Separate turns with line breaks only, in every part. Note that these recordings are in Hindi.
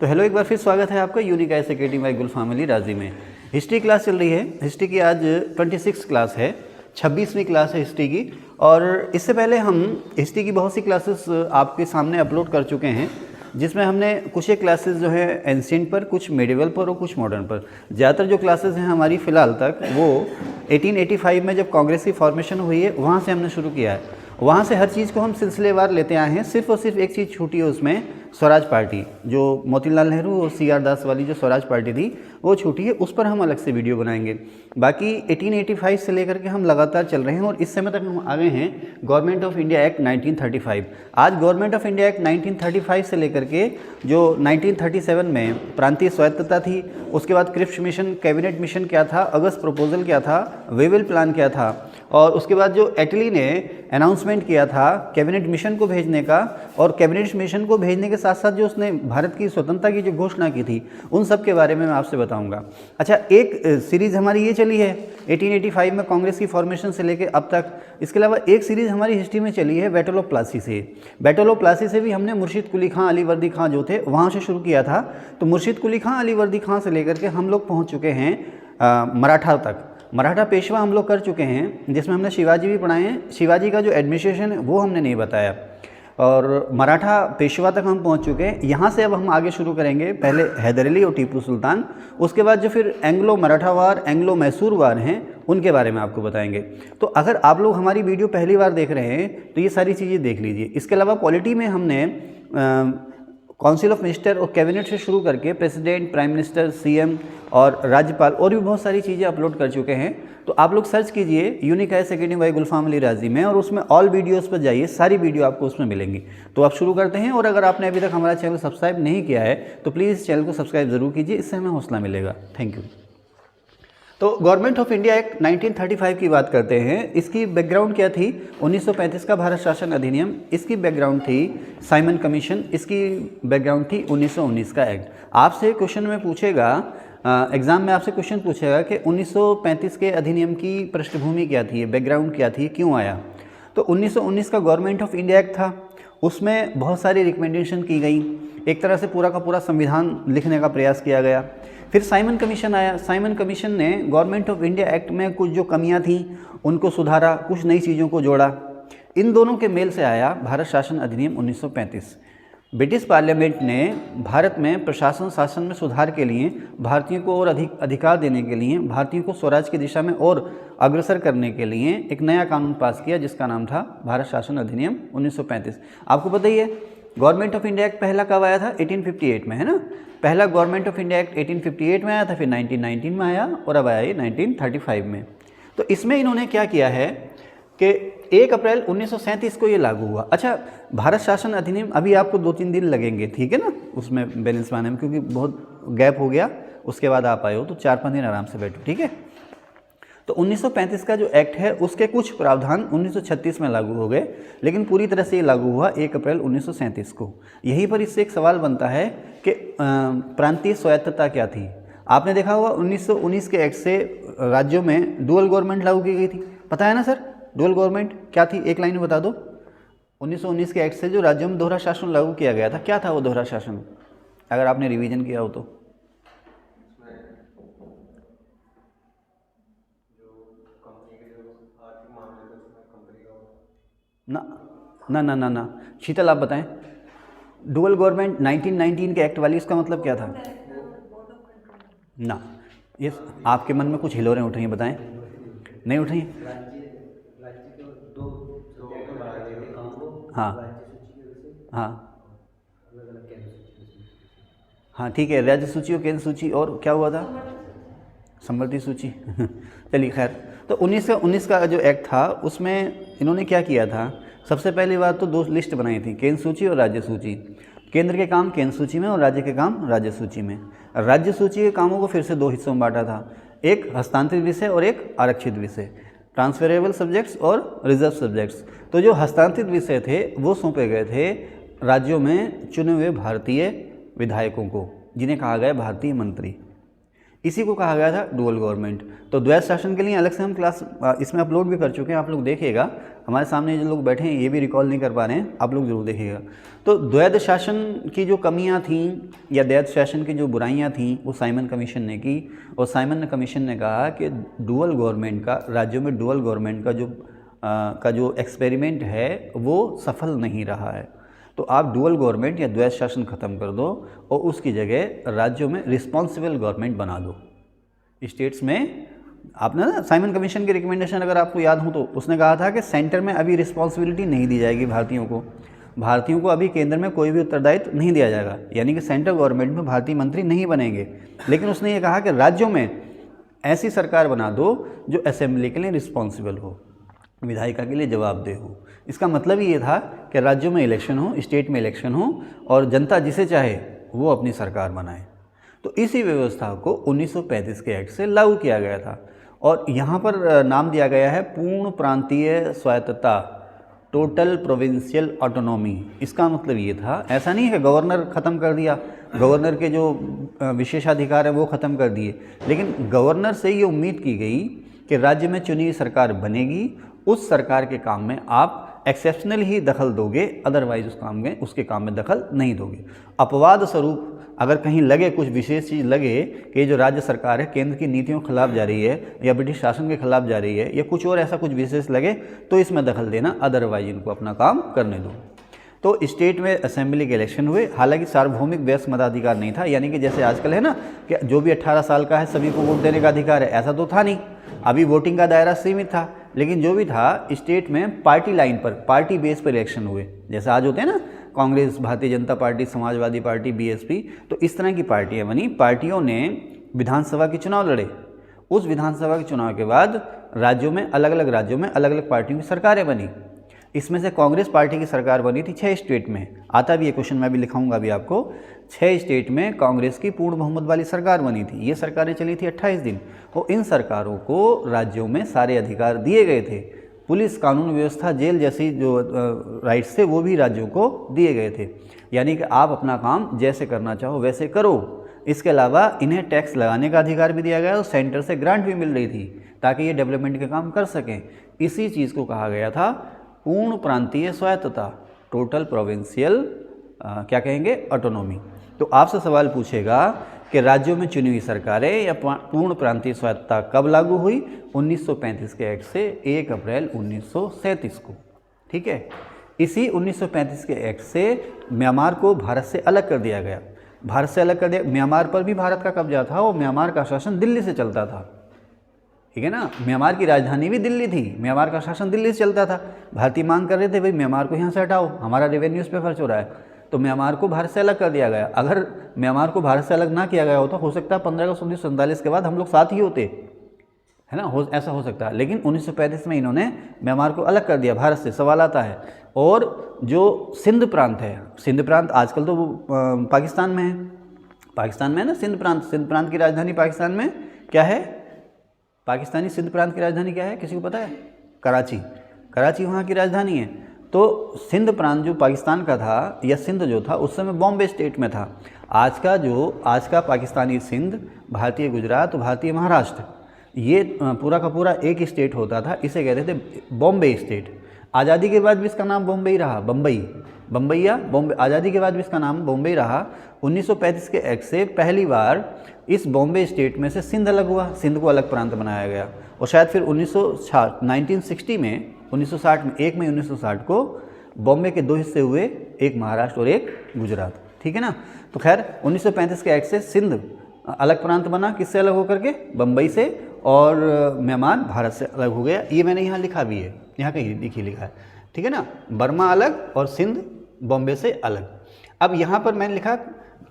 तो हेलो, एक बार फिर स्वागत है आपका यूनिक आईएएस अकेडमी बाय गुल फैमिली राजी में। हिस्ट्री क्लास चल रही है। हिस्ट्री की आज 26 क्लास है, 26वीं क्लास है हिस्ट्री की। और इससे पहले हम हिस्ट्री की बहुत सी क्लासेस आपके सामने अपलोड कर चुके हैं, जिसमें हमने कुछ एक क्लासेस जो है एंशिएंट पर, कुछ मेडिवल पर और कुछ मॉडर्न पर। ज़्यादातर जो क्लासेस हैं हमारी फ़िलहाल तक वो 1885 में जब कांग्रेस की फॉर्मेशन हुई है वहाँ से हमने शुरू किया है। वहाँ से हर चीज़ को हम सिलसिलेवार लेते आए हैं। सिर्फ और सिर्फ एक चीज़ छूटी है उसमें, स्वराज पार्टी, जो मोतीलाल नेहरू और सीआर दास वाली जो स्वराज पार्टी थी वो छूटी है। उस पर हम अलग से वीडियो बनाएंगे। बाकी 1885 से लेकर के हम लगातार चल रहे हैं और इस समय तक हम आ गए हैं गवर्नमेंट ऑफ इंडिया एक्ट 1935। आज गवर्नमेंट ऑफ इंडिया एक्ट 1935 से लेकर के जो 1937 में प्रांतीय स्वायत्तता थी, उसके बाद क्रिप्स मिशन, कैबिनेट मिशन क्या था, अगस्त प्रपोजल क्या था, वेवेल प्लान क्या था, और उसके बाद जो एटली ने अनाउंसमेंट किया था कैबिनेट मिशन को भेजने का, और कैबिनेट मिशन को भेजने के साथ साथ जो उसने भारत की स्वतंत्रता की जो घोषणा की थी, उन सब के बारे में मैं आपसे बताऊंगा। अच्छा, एक सीरीज़ हमारी ये चली है 1885 में कांग्रेस की फॉर्मेशन से लेकर अब तक। इसके अलावा एक सीरीज़ हमारी हिस्ट्री में चली है बैटल ऑफ प्लासी से। बैटल ऑफ प्लासी से भी हमने मुर्शिद कुली खां, अली वर्दी खां जो थे वहाँ से शुरू किया था। तो मुर्शिद कुली खां, अली वर्दी खां से लेकर के हम लोग पहुँच चुके हैं मराठा तक। मराठा पेशवा हम लोग कर चुके हैं, जिसमें हमने शिवाजी भी पढ़ाए हैं। शिवाजी का जो एडमिनिस्ट्रेशन है वो हमने नहीं बताया, और मराठा पेशवा तक हम पहुंच चुके हैं। यहाँ से अब हम आगे शुरू करेंगे। पहले हैदर अली और टीपू सुल्तान, उसके बाद जो फिर एंग्लो मराठा वार, एंग्लो मैसूर वार हैं, उनके बारे में आपको बताएंगे। तो अगर आप लोग हमारी वीडियो पहली बार देख रहे हैं तो ये सारी चीज़ें देख लीजिए। इसके अलावा पॉलिटी में हमने काउंसिल ऑफ मिनिस्टर और कैबिनेट से शुरू करके प्रेसिडेंट, प्राइम मिनिस्टर, सीएम और राज्यपाल और भी बहुत सारी चीज़ें अपलोड कर चुके हैं। तो आप लोग सर्च कीजिए यूनिक आईएएस अकेडमी बाय गुल फैमिली राजी में, और उसमें ऑल वीडियोस पर जाइए, सारी वीडियो आपको उसमें मिलेंगी। तो आप शुरू करते हैं। और अगर आपने अभी तक हमारा चैनल सब्सक्राइब नहीं किया है तो प्लीज़ इस चैनल को सब्सक्राइब ज़रूर कीजिए, इससे हमें हौसला मिलेगा। Thank you. तो गवर्नमेंट ऑफ इंडिया एक्ट 1935 की बात करते हैं। इसकी बैकग्राउंड क्या थी? 1935 का भारत शासन अधिनियम, इसकी बैकग्राउंड थी साइमन कमीशन, इसकी बैकग्राउंड थी 1919 का एक्ट। आपसे क्वेश्चन में पूछेगा, एग्ज़ाम में आपसे क्वेश्चन पूछेगा कि 1935 के अधिनियम की पृष्ठभूमि क्या थी, बैकग्राउंड क्या थी, क्यों आया। तो 1919 का गवर्नमेंट ऑफ इंडिया एक्ट था, उसमें बहुत सारी रिकमेंडेशन की गई। एक तरह से पूरा का पूरा संविधान लिखने का प्रयास किया गया। फिर साइमन कमीशन आया। साइमन कमीशन ने गवर्नमेंट ऑफ इंडिया एक्ट में कुछ जो कमियां थीं उनको सुधारा, कुछ नई चीज़ों को जोड़ा। इन दोनों के मेल से आया भारत शासन अधिनियम 1935। ब्रिटिश पार्लियामेंट ने भारत में प्रशासन शासन में सुधार के लिए, भारतीयों को और अधिक अधिकार देने के लिए, भारतीयों को स्वराज की दिशा में और अग्रसर करने के लिए एक नया कानून पास किया, जिसका नाम था भारत शासन अधिनियम 1935। आपको पता ही है गवर्नमेंट ऑफ इंडिया एक्ट पहला कब आया था? 1858 में, है ना। पहला गवर्नमेंट ऑफ इंडिया एक्ट 1858 में आया था, फिर 1919 में आया, और अब आया ये 1935 में। तो इसमें इन्होंने क्या किया है कि 1 अप्रैल 1937 को ये लागू हुआ। अच्छा, भारत शासन अधिनियम, अभी आपको 2-3 दिन लगेंगे, ठीक है ना, उसमें बैलेंस पाने में, क्योंकि बहुत गैप हो गया, उसके बाद आप आए हो, तो 4-5 दिन आराम से बैठो, ठीक है। तो 1935 का जो एक्ट है उसके कुछ प्रावधान 1936 में लागू हो गए, लेकिन पूरी तरह से ये लागू हुआ 1 अप्रैल 1937 को। यहीं पर इससे एक सवाल बनता है कि प्रांतीय स्वायत्तता क्या थी। आपने देखा होगा 1919 के एक्ट से राज्यों में डुअल गवर्नमेंट लागू की गई थी, पता है ना सर? डुअल गवर्नमेंट क्या थी, एक लाइन में बता दो। 1919 के एक्ट से जो राज्यों में दोहरा शासन लागू किया गया था, क्या था वो दोहरा शासन, अगर आपने रिवीजन किया हो तो? ना ना ना ना ना शीतल, आप बताएं। डुअल गवर्नमेंट 1919 के एक्ट वाली, इसका मतलब क्या था? ना, ये आपके मन में कुछ हिलोरें उठ रही हैं, बताएं। नहीं उठ रही हैं? हाँ हाँ हाँ, ठीक है, राज्य सूची और केंद्र सूची, और क्या हुआ था? समवर्ती सूची चलिए खैर। तो 1919 का जो एक्ट था उसमें इन्होंने क्या किया था? सबसे पहली बात तो 2 लिस्ट बनाई थी, केंद्र सूची और राज्य सूची। केंद्र के काम केंद्र सूची में और राज्य के काम राज्य सूची में। राज्य सूची के कामों को फिर से 2 हिस्सों में बांटा था, एक हस्तांतरित विषय और एक आरक्षित विषय, ट्रांसफरेबल सब्जेक्ट्स और रिजर्व सब्जेक्ट्स। तो जो हस्तांतरित विषय थे वो सौंपे गए थे राज्यों में चुने हुए भारतीय विधायकों को, जिन्हें कहा गया भारतीय मंत्री। इसी को कहा गया था डुअल गवर्नमेंट। तो द्वैध शासन के लिए अलग से हम क्लास इसमें अपलोड भी कर चुके हैं, आप लोग देखिएगा। हमारे सामने जो लोग बैठे हैं ये भी रिकॉल नहीं कर पा रहे हैं, आप लोग जरूर देखिएगा। तो द्वैध शासन की जो कमियां थीं या द्वैध शासन की जो बुराइयां थीं वो साइमन कमीशन ने की, और साइमन कमीशन ने कहा कि डुअल गवर्नमेंट का, राज्यों में डुअल गवर्नमेंट का जो एक्सपेरिमेंट है वो सफल नहीं रहा है। तो आप डुअल गवर्नमेंट या द्वैध शासन ख़त्म कर दो और उसकी जगह राज्यों में रिस्पॉन्सिबल गवर्नमेंट बना दो। स्टेट्स में आपने ना साइमन कमीशन की रिकमेंडेशन अगर आपको याद हो तो उसने कहा था कि सेंटर में अभी रिस्पॉन्सिबिलिटी नहीं दी जाएगी भारतीयों को अभी केंद्र में कोई भी उत्तरदायित्व नहीं दिया जाएगा, यानी कि सेंट्रल गवर्नमेंट में भारतीय मंत्री नहीं बनेंगे। लेकिन उसने ये कहा कि राज्यों में ऐसी सरकार बना दो जो असेंबली के लिए रिस्पॉन्सिबल हो, विधायिका के लिए जवाबदेह हो। इसका मतलब ये था कि राज्यों में इलेक्शन हो, स्टेट में इलेक्शन हो और जनता जिसे चाहे वो अपनी सरकार बनाए। तो इसी व्यवस्था को 1935 के एक्ट से लागू किया गया था और यहाँ पर नाम दिया गया है पूर्ण प्रांतीय स्वायत्तता, टोटल प्रोविंशियल ऑटोनॉमी। इसका मतलब ये था, ऐसा नहीं है कि गवर्नर ख़त्म कर दिया, गवर्नर के जो विशेषाधिकार हैं वो ख़त्म कर दिए, लेकिन गवर्नर से ये उम्मीद की गई कि राज्य में चुनी हुई सरकार बनेगी, उस सरकार के काम में आप एक्सेप्शनल ही दखल दोगे, अदरवाइज उसके काम में दखल नहीं दोगे। अपवाद स्वरूप अगर कहीं लगे, कुछ विशेष चीज़ लगे कि ये जो राज्य सरकार है केंद्र की नीतियों के खिलाफ जा रही है या ब्रिटिश शासन के खिलाफ जा रही है या कुछ और ऐसा कुछ विशेष लगे तो इसमें दखल देना, अदरवाइज इनको अपना काम करने दो। तो स्टेट में असेंबली के इलेक्शन हुए, हालांकि सार्वभौमिक वयस्क मताधिकार नहीं था, यानी कि जैसे आजकल है ना कि जो भी 18 साल का है सभी को वोट देने का अधिकार है, ऐसा तो था नहीं। अभी वोटिंग का दायरा सीमित था, लेकिन जो भी था स्टेट में पार्टी लाइन पर, पार्टी बेस पर इलेक्शन हुए। जैसे आज होते हैं ना Congress, Bharatiya Janata party, Samajwadi party, BSP, तो इस तरह की पार्टियां बनी। पार्टियों ने विधानसभा के चुनाव लड़े, उस विधानसभा के चुनाव के बाद राज्यों में अलग अलग पार्टियों की सरकारें बनी। इसमें से कांग्रेस पार्टी की सरकार बनी थी 6 स्टेट में, आता भी ये क्वेश्चन मैं भी लिखाऊंगा अभी आपको। 6 स्टेट में कांग्रेस की पूर्ण बहुमत वाली सरकार बनी थी। ये सरकारें चली थी 28 दिन और इन सरकारों को राज्यों में सारे अधिकार दिए गए थे। पुलिस, कानून व्यवस्था, जेल जैसी जो राइट्स थे वो भी राज्यों को दिए गए थे, यानी कि आप अपना काम जैसे करना चाहो वैसे करो। इसके अलावा इन्हें टैक्स लगाने का अधिकार भी दिया गया और सेंटर से ग्रांट भी मिल रही थी ताकि ये डेवलपमेंट के काम कर सकें। इसी चीज़ को कहा गया था पूर्ण प्रांतीय स्वायत्तता, टोटल प्रोविंशियल क्या कहेंगे, ऑटोनॉमी। तो आपसे सवाल पूछेगा कि राज्यों में चुनी हुई सरकारें या पूर्ण प्रांतीय स्वायत्तता कब लागू हुई? 1935 के एक्ट से 1 अप्रैल 1937 को। ठीक है, इसी 1935 के एक्ट से म्यांमार को भारत से अलग कर दिया गया। भारत से अलग कर दिया, म्यांमार पर भी भारत का कब्जा था और म्यांमार का शासन दिल्ली से चलता था। ठीक है ना, म्यांमार की राजधानी भी दिल्ली थी, म्यांमार का शासन दिल्ली से चलता था। भारतीय मांग कर रहे थे भाई म्यांमार को यहाँ से हटाओ, हमारा रेवेन्यू इस पर खर्च हो रहा है, तो म्यांमार को भारत से अलग कर दिया गया। अगर म्यांमार को भारत से अलग ना किया गया होता, हो सकता है 15 अगस्त 1947 के बाद हम लोग साथ ही होते, है ना, ऐसा हो सकता है। लेकिन 1935 में इन्होंने म्यांमार को अलग कर दिया भारत से। सवाल आता है, और जो सिंध प्रांत है, सिंध प्रांत आजकल तो पाकिस्तान में है, पाकिस्तान में है ना सिंध प्रांत की राजधानी पाकिस्तान में क्या है? पाकिस्तानी सिंध प्रांत की राजधानी क्या है, किसी को पता है? कराची वहाँ की राजधानी है। तो सिंध प्रांत जो पाकिस्तान का था या सिंध जो था उस समय बॉम्बे स्टेट में था। आज का पाकिस्तानी सिंध, भारतीय गुजरात, भारतीय महाराष्ट्र, ये पूरा का पूरा एक स्टेट होता था, इसे कहते थे बॉम्बे स्टेट। आज़ादी के बाद भी इसका नाम बॉम्बे ही रहा, बम्बई या बॉम्बे। आज़ादी के बाद भी इसका नाम बॉम्बे ही रहा। 1935 के एक्ट से पहली बार इस बॉम्बे स्टेट में से सिंध अलग हुआ, सिंध को अलग प्रांत बनाया गया। और शायद फिर 1960 में 1 मई 1960 को बॉम्बे के 2 हिस्से हुए, एक महाराष्ट्र और एक गुजरात। ठीक है ना। तो खैर 1935 के एक्ट से सिंध अलग प्रांत बना, किससे अलग होकर के? बम्बई से, और म्यांमार भारत से अलग हो गया। ये मैंने यहाँ लिखा भी है, यहाँ कहीं देखिए लिखा है, ठीक है ना, बर्मा अलग और सिंध बॉम्बे से अलग। अब यहाँ पर मैंने लिखा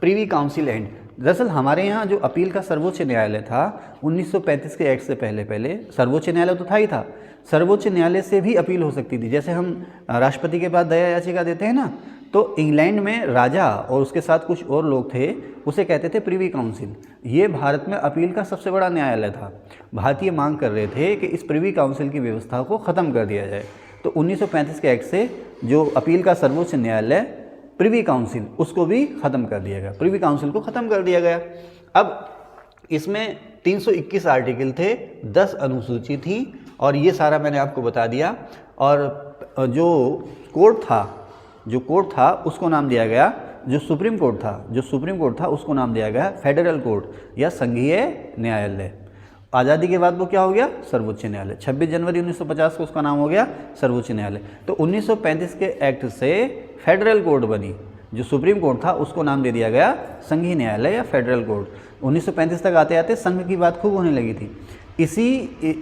प्रीवी काउंसिल एंड। दरअसल हमारे यहाँ जो अपील का सर्वोच्च न्यायालय था 1935 के एक्ट से पहले सर्वोच्च न्यायालय तो था ही था, सर्वोच्च न्यायालय से भी अपील हो सकती थी। जैसे हम राष्ट्रपति के पास दया याचिका देते हैं ना, तो इंग्लैंड में राजा और उसके साथ कुछ और लोग थे, उसे कहते थे प्रीवी काउंसिल। ये भारत में अपील का सबसे बड़ा न्यायालय था। भारतीय मांग कर रहे थे कि इस प्रीवी काउंसिल की व्यवस्था को ख़त्म कर दिया जाए। तो 1935 के एक्ट से जो अपील का सर्वोच्च न्यायालय प्रीवी काउंसिल, उसको भी ख़त्म कर दिया गया, प्रीवी काउंसिल को ख़त्म कर दिया गया। अब इसमें 321 आर्टिकल थे, 10 अनुसूची थी और ये सारा मैंने आपको बता दिया। और जो कोर्ट था उसको नाम दिया गया, जो सुप्रीम कोर्ट था उसको नाम दिया गया फेडरल कोर्ट या संघीय न्यायालय। आज़ादी के बाद वो क्या हो गया? सर्वोच्च न्यायालय। 26 जनवरी 1950 को उसका नाम हो गया सर्वोच्च न्यायालय। तो 1935 के एक्ट से फेडरल कोर्ट बनी, जो सुप्रीम कोर्ट था उसको नाम दे दिया गया संघीय न्यायालय या फेडरल कोर्ट। 1935 तक आते आते संघ की बात खूब होने लगी थी। इसी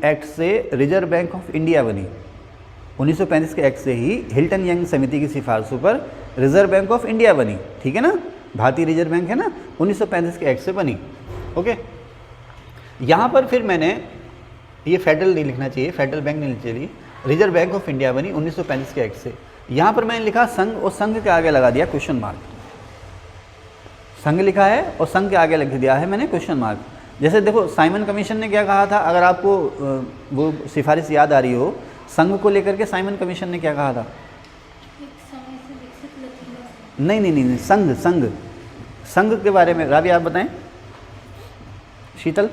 एक्ट से रिजर्व बैंक ऑफ इंडिया बनी। 1935 के एक्ट से ही हिल्टन यंग समिति की सिफारिशों पर रिजर्व बैंक ऑफ इंडिया बनी, ठीक है ना, भारतीय रिजर्व बैंक है ना, 1935 के एक्ट से बनी। ओके, यहाँ पर फिर मैंने ये फेडरल नहीं लिखना चाहिए, फेडरल बैंक नहीं लिखना चाहिए, रिजर्व बैंक ऑफ इंडिया बनी 1935 के एक्ट से। यहाँ पर मैंने लिखा संघ और संघ के आगे लगा दिया क्वेश्चन मार्क। संघ लिखा है और संघ के आगे लिख दिया है मैंने क्वेश्चन मार्क। जैसे देखो साइमन कमीशन ने क्या कहा था, अगर आपको वो सिफारिश याद आ रही हो, संघ को लेकर के साइमन कमीशन ने क्या कहा था? नहीं, संघ के बारे में राबी आप बताएं, शीतल,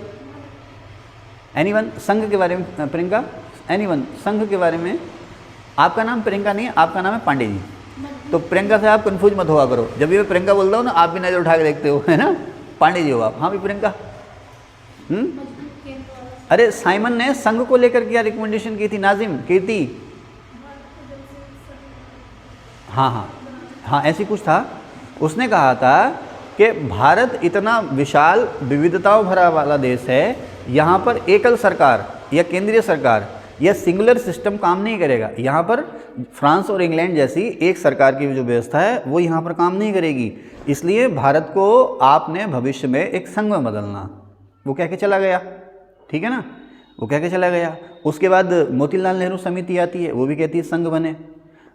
एनीवन संघ के बारे में, प्रियंका, एनीवन संघ के बारे में। आपका नाम प्रियंका नहीं है, आपका नाम है पांडे जी, तो प्रियंका से आप कंफ्यूज मत हुआ करो। जब भी मैं प्रियंका बोलता हूँ ना, आप भी नज़र उठा के देखते हो, है ना, पांडे जी हो आप। हाँ भी प्रियंका, अरे साइमन ने संघ को लेकर क्या रिकमेंडेशन की थी? नाजिम, कीर्ति, हाँ ऐसी कुछ था। उसने कहा था कि भारत इतना विशाल विविधताओं भरा वाला देश है, यहाँ पर एकल सरकार या केंद्रीय सरकार या सिंगुलर सिस्टम काम नहीं करेगा। यहाँ पर फ्रांस और इंग्लैंड जैसी एक सरकार की जो व्यवस्था है वो यहाँ पर काम नहीं करेगी। इसलिए भारत को आपने भविष्य में एक संघ में बदलना, वो कह के चला गया, ठीक है ना, वो कह के चला गया। उसके बाद मोतीलाल नेहरू समिति आती है, वो भी कहती है संघ बने।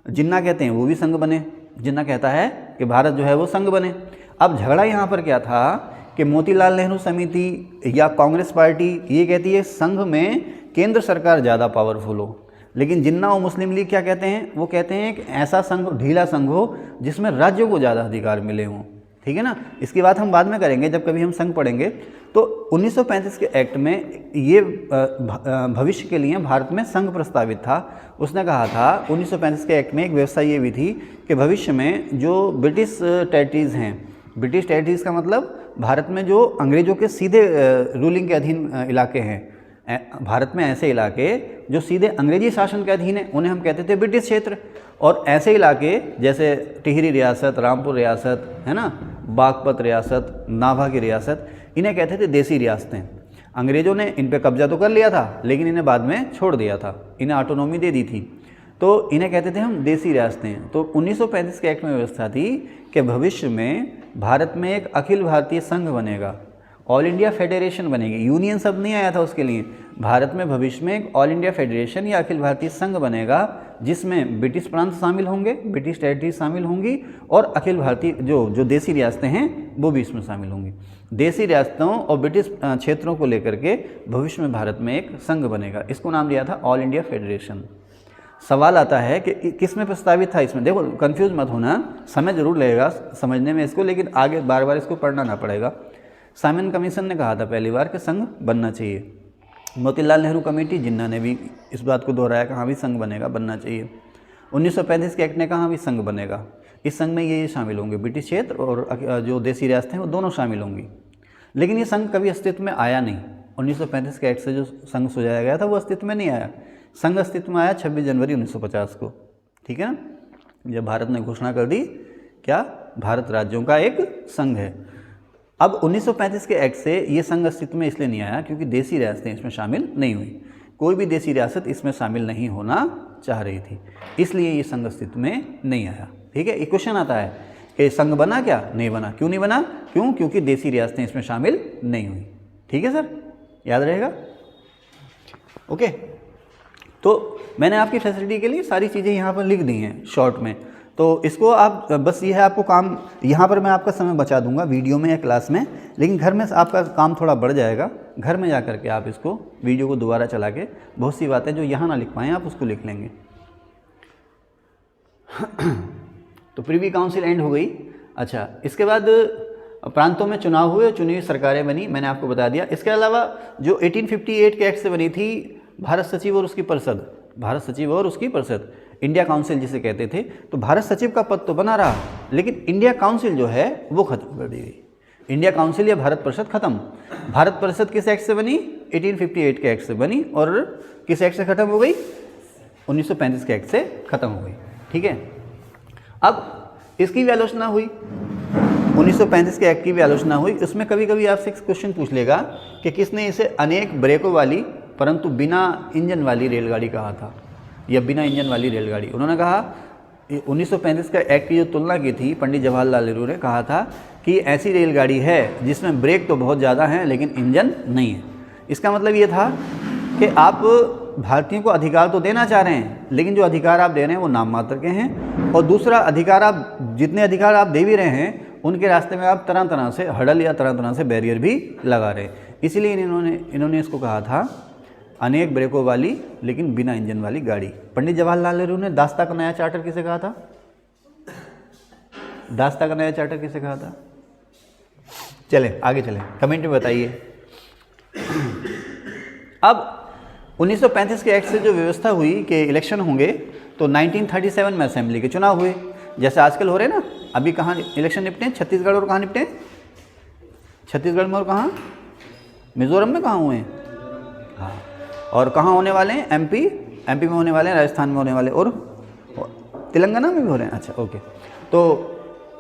जिन्ना कहते हैं वो भी संघ बने, जिन्ना कहता है कि भारत जो है वो संघ बने। अब झगड़ा यहाँ पर क्या था कि मोतीलाल नेहरू समिति या कांग्रेस पार्टी ये कहती है संघ में केंद्र सरकार ज़्यादा पावरफुल हो, लेकिन जिन्ना और मुस्लिम लीग क्या कहते हैं? वो कहते हैं कि ऐसा संघ, ढीला संघ हो जिसमें राज्यों को ज़्यादा अधिकार मिले हों, ठीक है ना। इसकी बात हम बाद में करेंगे जब कभी हम संघ पढ़ेंगे। तो 1935 के एक्ट में ये भविष्य के लिए भारत में संघ प्रस्तावित था। उसने कहा था 1935 के एक्ट में एक व्यवस्था ये भी थी कि भविष्य में जो ब्रिटिश टेरिटरीज़ हैं, ब्रिटिश टेरिटरीज़ का मतलब भारत में जो अंग्रेज़ों के सीधे रूलिंग के अधीन इलाके हैं, भारत में ऐसे इलाके जो सीधे अंग्रेजी शासन के अधीन है उन्हें हम कहते थे ब्रिटिश क्षेत्र। और ऐसे इलाके जैसे टिहरी रियासत, रामपुर रियासत, है ना, बागपत रियासत, नाभा की रियासत, इन्हें कहते थे देसी रियासतें। अंग्रेज़ों ने इन पे कब्जा तो कर लिया था, लेकिन इन्हें बाद में छोड़ दिया था, इन्हें ऑटोनॉमी दे दी थी, तो इन्हें कहते थे हम देसी रियासतें। तो 1935 के एक्ट में व्यवस्था थी कि भविष्य में भारत में एक अखिल भारतीय संघ बनेगा, ऑल इंडिया फेडरेशन बनेगी। यूनियन शब्द नहीं आया था उसके लिए। भारत में भविष्य में एक ऑल इंडिया फेडरेशन या अखिल भारतीय संघ बनेगा, जिसमें ब्रिटिश प्रांत शामिल होंगे, ब्रिटिश टेरिटरी शामिल होंगी और अखिल भारतीय जो देसी रियासतें हैं वो भी इसमें शामिल होंगी। देसी रियासतों और ब्रिटिश क्षेत्रों को लेकर के भविष्य में भारत में एक संघ बनेगा। इसको नाम दिया था ऑल इंडिया फेडरेशन। सवाल आता है कि किस में प्रस्तावित था? इसमें देखो कंफ्यूज मत होना, समय जरूर लगेगा समझने में इसको, लेकिन आगे बार बार इसको पढ़ना ना पड़ेगा। साइमन कमीशन ने कहा था पहली बार कि संघ बनना चाहिए। मोतीलाल नेहरू कमेटी, जिन्ना ने भी इस बात को दोहराया कि हाँ भी संघ बनेगा, बनना चाहिए। 1935 के एक्ट ने कहा हाँ भी संघ बनेगा, इस संघ में ये शामिल होंगे, ब्रिटिश क्षेत्र और जो देसी रियासतें हैं वो दोनों शामिल होंगी। लेकिन ये संघ कभी अस्तित्व में आया नहीं। 1935 के एक्ट से जो संघ सुझाया गया था वो अस्तित्व में नहीं आया। संघ अस्तित्व में आया 26 जनवरी 1950 को, ठीक है ना, जब भारत ने घोषणा कर दी क्या, भारत राज्यों का एक संघ है। अब 1935 के एक्ट से ये संघ अस्तित्व में इसलिए नहीं आया क्योंकि देसी रियासतें इसमें शामिल नहीं हुई, कोई भी देसी रियासत इसमें शामिल नहीं होना चाह रही थी, इसलिए ये संघ अस्तित्व में नहीं आया, ठीक है। एक क्वेश्चन आता है कि संघ बना क्या? नहीं बना। क्यों नहीं बना? क्योंकि देसी रियासतें इसमें शामिल नहीं हुई, ठीक है सर, याद रहेगा। ओके, तो मैंने आपकी फैसिलिटी के लिए सारी चीज़ें यहाँ पर लिख दी हैं शॉर्ट में, तो इसको आप बस ये है आपको काम, यहाँ पर मैं आपका समय बचा दूंगा वीडियो में या क्लास में, लेकिन घर में आपका काम थोड़ा बढ़ जाएगा। घर में जा कर के आप इसको वीडियो को दोबारा चला के बहुत सी बातें जो यहाँ ना लिख पाएँ आप उसको लिख लेंगे। तो प्रीवी काउंसिल एंड हो गई। अच्छा, इसके बाद प्रांतों में चुनाव हुए, चुनी हुई सरकारें बनी, मैंने आपको बता दिया। इसके अलावा जो 1858 के एक्ट से बनी थी भारत सचिव और उसकी परिषद, भारत सचिव और उसकी परिषद, इंडिया काउंसिल जिसे कहते थे, तो भारत सचिव का पद तो बना रहा, लेकिन इंडिया काउंसिल जो है वो खत्म कर दी गई। इंडिया काउंसिल या भारत परिषद खत्म। भारत परिषद किस एक्ट से बनी? 1858 के एक्ट से बनी, और किस एक्ट से खत्म हो गई? 1935 के एक्ट से खत्म हो गई। ठीक है, अब इसकी भी आलोचना हुई, 1935 के एक्ट की भी आलोचना हुई। उसमें कभी कभी आपसे एक क्वेश्चन पूछ लेगा कि किसने इसे अनेक ब्रेकों वाली परंतु बिना इंजन वाली रेलगाड़ी कहा था, या बिना इंजन वाली रेलगाड़ी। उन्होंने कहा 1935 का एक्ट की जो तुलना की थी, पंडित जवाहरलाल नेहरू ने कहा था कि ऐसी रेलगाड़ी है जिसमें ब्रेक तो बहुत ज़्यादा हैं लेकिन इंजन नहीं है। इसका मतलब ये था कि आप भारतीयों को अधिकार तो देना चाह रहे हैं, लेकिन जो अधिकार आप दे रहे हैं वो नाम मात्र के हैं, और दूसरा अधिकार, आप जितने अधिकार आप दे भी रहे हैं उनके रास्ते में आप तरह तरह से हडल या तरह तरह से बैरियर भी लगा रहे हैं। इसीलिए इन्होंने इसको कहा था अनेक ब्रेकों वाली लेकिन बिना इंजन वाली गाड़ी। पंडित जवाहरलाल नेहरू ने दास्ता का नया चार्टर किसे कहा था? दास्ता का नया चार्टर किसे कहा था? चले आगे चले, कमेंट में बताइए। अब 1935 के एक्ट से जो व्यवस्था हुई कि इलेक्शन होंगे, तो 1937 में असेंबली के चुनाव हुए, जैसे आजकल हो रहे हैं ना। अभी कहाँ इलेक्शन निपटे? छत्तीसगढ़, और कहाँ निपटे? छत्तीसगढ़ में, और कहाँ? मिजोरम में कहाँ हुए हैं? हाँ, और कहाँ होने वाले हैं? एमपी में होने वाले हैं, राजस्थान में होने वाले, और तेलंगाना में भी हो रहे हैं। अच्छा, ओके। तो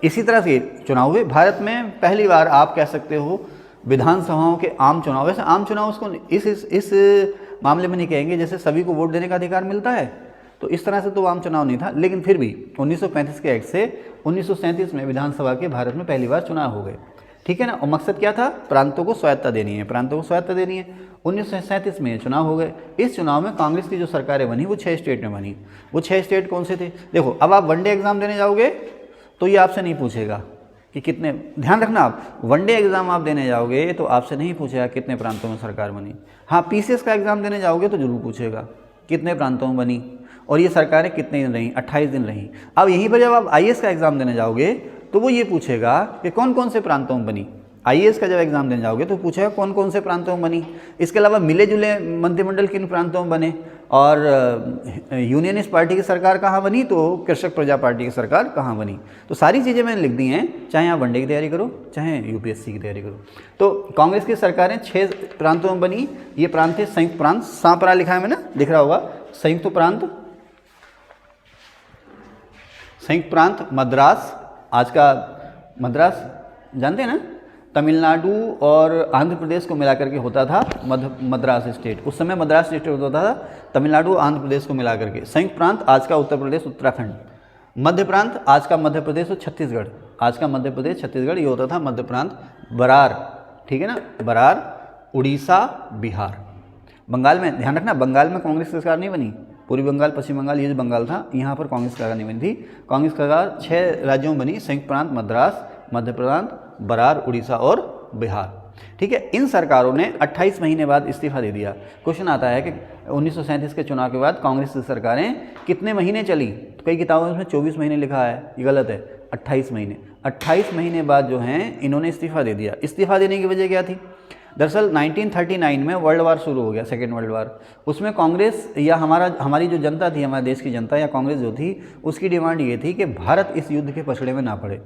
इसी तरह से चुनाव हुए। भारत में पहली बार आप कह सकते हो विधानसभाओं के आम चुनाव, वैसे आम चुनाव उसको इस मामले में नहीं कहेंगे जैसे सभी को वोट देने का अधिकार मिलता है, तो इस तरह से तो आम चुनाव नहीं था, लेकिन फिर भी 1935 के एक्ट से 1937 में विधानसभा के भारत में पहली बार चुनाव हो गए। ठीक है ना। और मकसद क्या था? प्रांतों को स्वायत्ता देनी है, प्रांतों को स्वायत्ता देनी है। 1937 में चुनाव हो गए। इस चुनाव में कांग्रेस की जो सरकारें बनी वो 6 स्टेट में बनी। वो 6 स्टेट कौन से थे? देखो, अब आप वनडे एग्जाम देने जाओगे तो ये आपसे नहीं पूछेगा कि कितने, ध्यान रखना, आप वनडे एग्जाम आप देने जाओगे तो आपसे नहीं पूछेगा कितने प्रांतों में सरकार बनी। हाँ, पीसीएस का एग्जाम देने जाओगे तो जरूर पूछेगा कितने प्रांतों में बनी और ये सरकारें कितने दिन रहीं, 28 दिन रहीं। अब यहीं पर जब आप आईएएस का एग्जाम देने जाओगे तो वो ये पूछेगा कि कौन कौन से प्रांतों में बनी। आईएएस का जब एग्जाम देने जाओगे तो पूछेगा कौन कौन से प्रांतों में बनी। इसके अलावा मिले जुले मंत्रिमंडल किन प्रांतों में बने, और यूनियनिस्ट पार्टी की सरकार कहाँ बनी, तो कृषक प्रजा पार्टी की सरकार कहाँ बनी। तो सारी चीज़ें मैंने लिख दी हैं, चाहे आप वनडे की तैयारी करो चाहे यूपीएससी की तैयारी करो। तो कांग्रेस की सरकारें 6 प्रांतों में बनी। ये प्रांत थे संयुक्त प्रांत, सांपरा लिखा है मैंने, दिख रहा होगा, संयुक्त प्रांत, संयुक्त प्रांत मद्रास, आज का मद्रास जानते हैं ना, तमिलनाडु और आंध्र प्रदेश को मिलाकर के होता था मद्रास स्टेट। उस समय मद्रास स्टेट होता था तमिलनाडु आंध्र प्रदेश को मिलाकर के। संयुक्त प्रांत आज का उत्तर प्रदेश उत्तराखंड, मध्य प्रांत आज का मध्य प्रदेश और छत्तीसगढ़, आज का मध्य प्रदेश छत्तीसगढ़, ये होता था मध्य प्रांत। बरार, ठीक है ना, बरार, उड़ीसा, बिहार। बंगाल में ध्यान रखना, बंगाल में कांग्रेस की सरकार नहीं बनी। पूर्वी बंगाल, पश्चिम बंगाल, ये जो बंगाल था, यहाँ पर कांग्रेस सरकार नहीं बनी थी। कांग्रेस सरकार 6 राज्यों में बनी, संयुक्त प्रांत, मद्रास, मध्य प्रांत, बरार, उड़ीसा और बिहार। ठीक है। इन सरकारों ने 28 महीने बाद इस्तीफा दे दिया। क्वेश्चन आता है कि 1937 के चुनाव के बाद कांग्रेस की सरकारें कितने महीने चली, तो कई किताबों में 24 महीने लिखा है, ये गलत है, 28 महीने। 28 महीने बाद जो हैं इन्होंने इस्तीफा दे दिया। इस्तीफा देने की वजह क्या थी? दरअसल 1939 में वर्ल्ड वार शुरू हो गया, सेकेंड वर्ल्ड वार। उसमें कांग्रेस या हमारी जो जनता थी, हमारे देश की जनता या कांग्रेस जो थी, उसकी डिमांड ये थी कि भारत इस युद्ध के पछड़े में ना पड़े,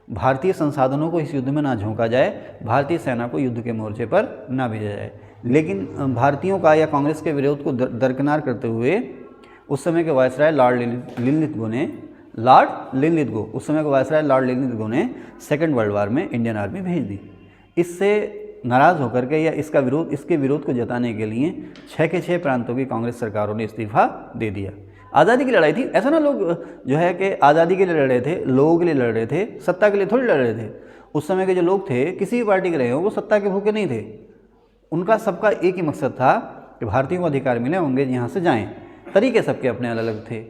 भारतीय संसाधनों को इस युद्ध में ना झोंका जाए, भारतीय सेना को युद्ध के मोर्चे पर ना भेजा जाए। लेकिन भारतीयों का या कांग्रेस के विरोध को दरकिनार करते हुए उस समय के वायसराय लॉर्ड लिनलिथगो ने सेकेंड वर्ल्ड वार में इंडियन आर्मी भेज दी। इससे नाराज़ होकर के या इसके विरोध को जताने के लिए 6 के 6 प्रांतों की कांग्रेस सरकारों ने इस्तीफा दे दिया। आज़ादी की लड़ाई थी, ऐसा ना लोग जो है कि आज़ादी के लिए लड़ रहे थे, लोगों के लिए लड़ रहे थे, सत्ता के लिए थोड़ी लड़ रहे थे। उस समय के जो लोग थे, किसी भी पार्टी के रहे हो, वो सत्ता के भूखे नहीं थे। उनका सबका एक ही मकसद था कि भारतीयों को अधिकार मिले, होंगे यहाँ से जाएं। तरीके सबके अपने अलग अलग थे,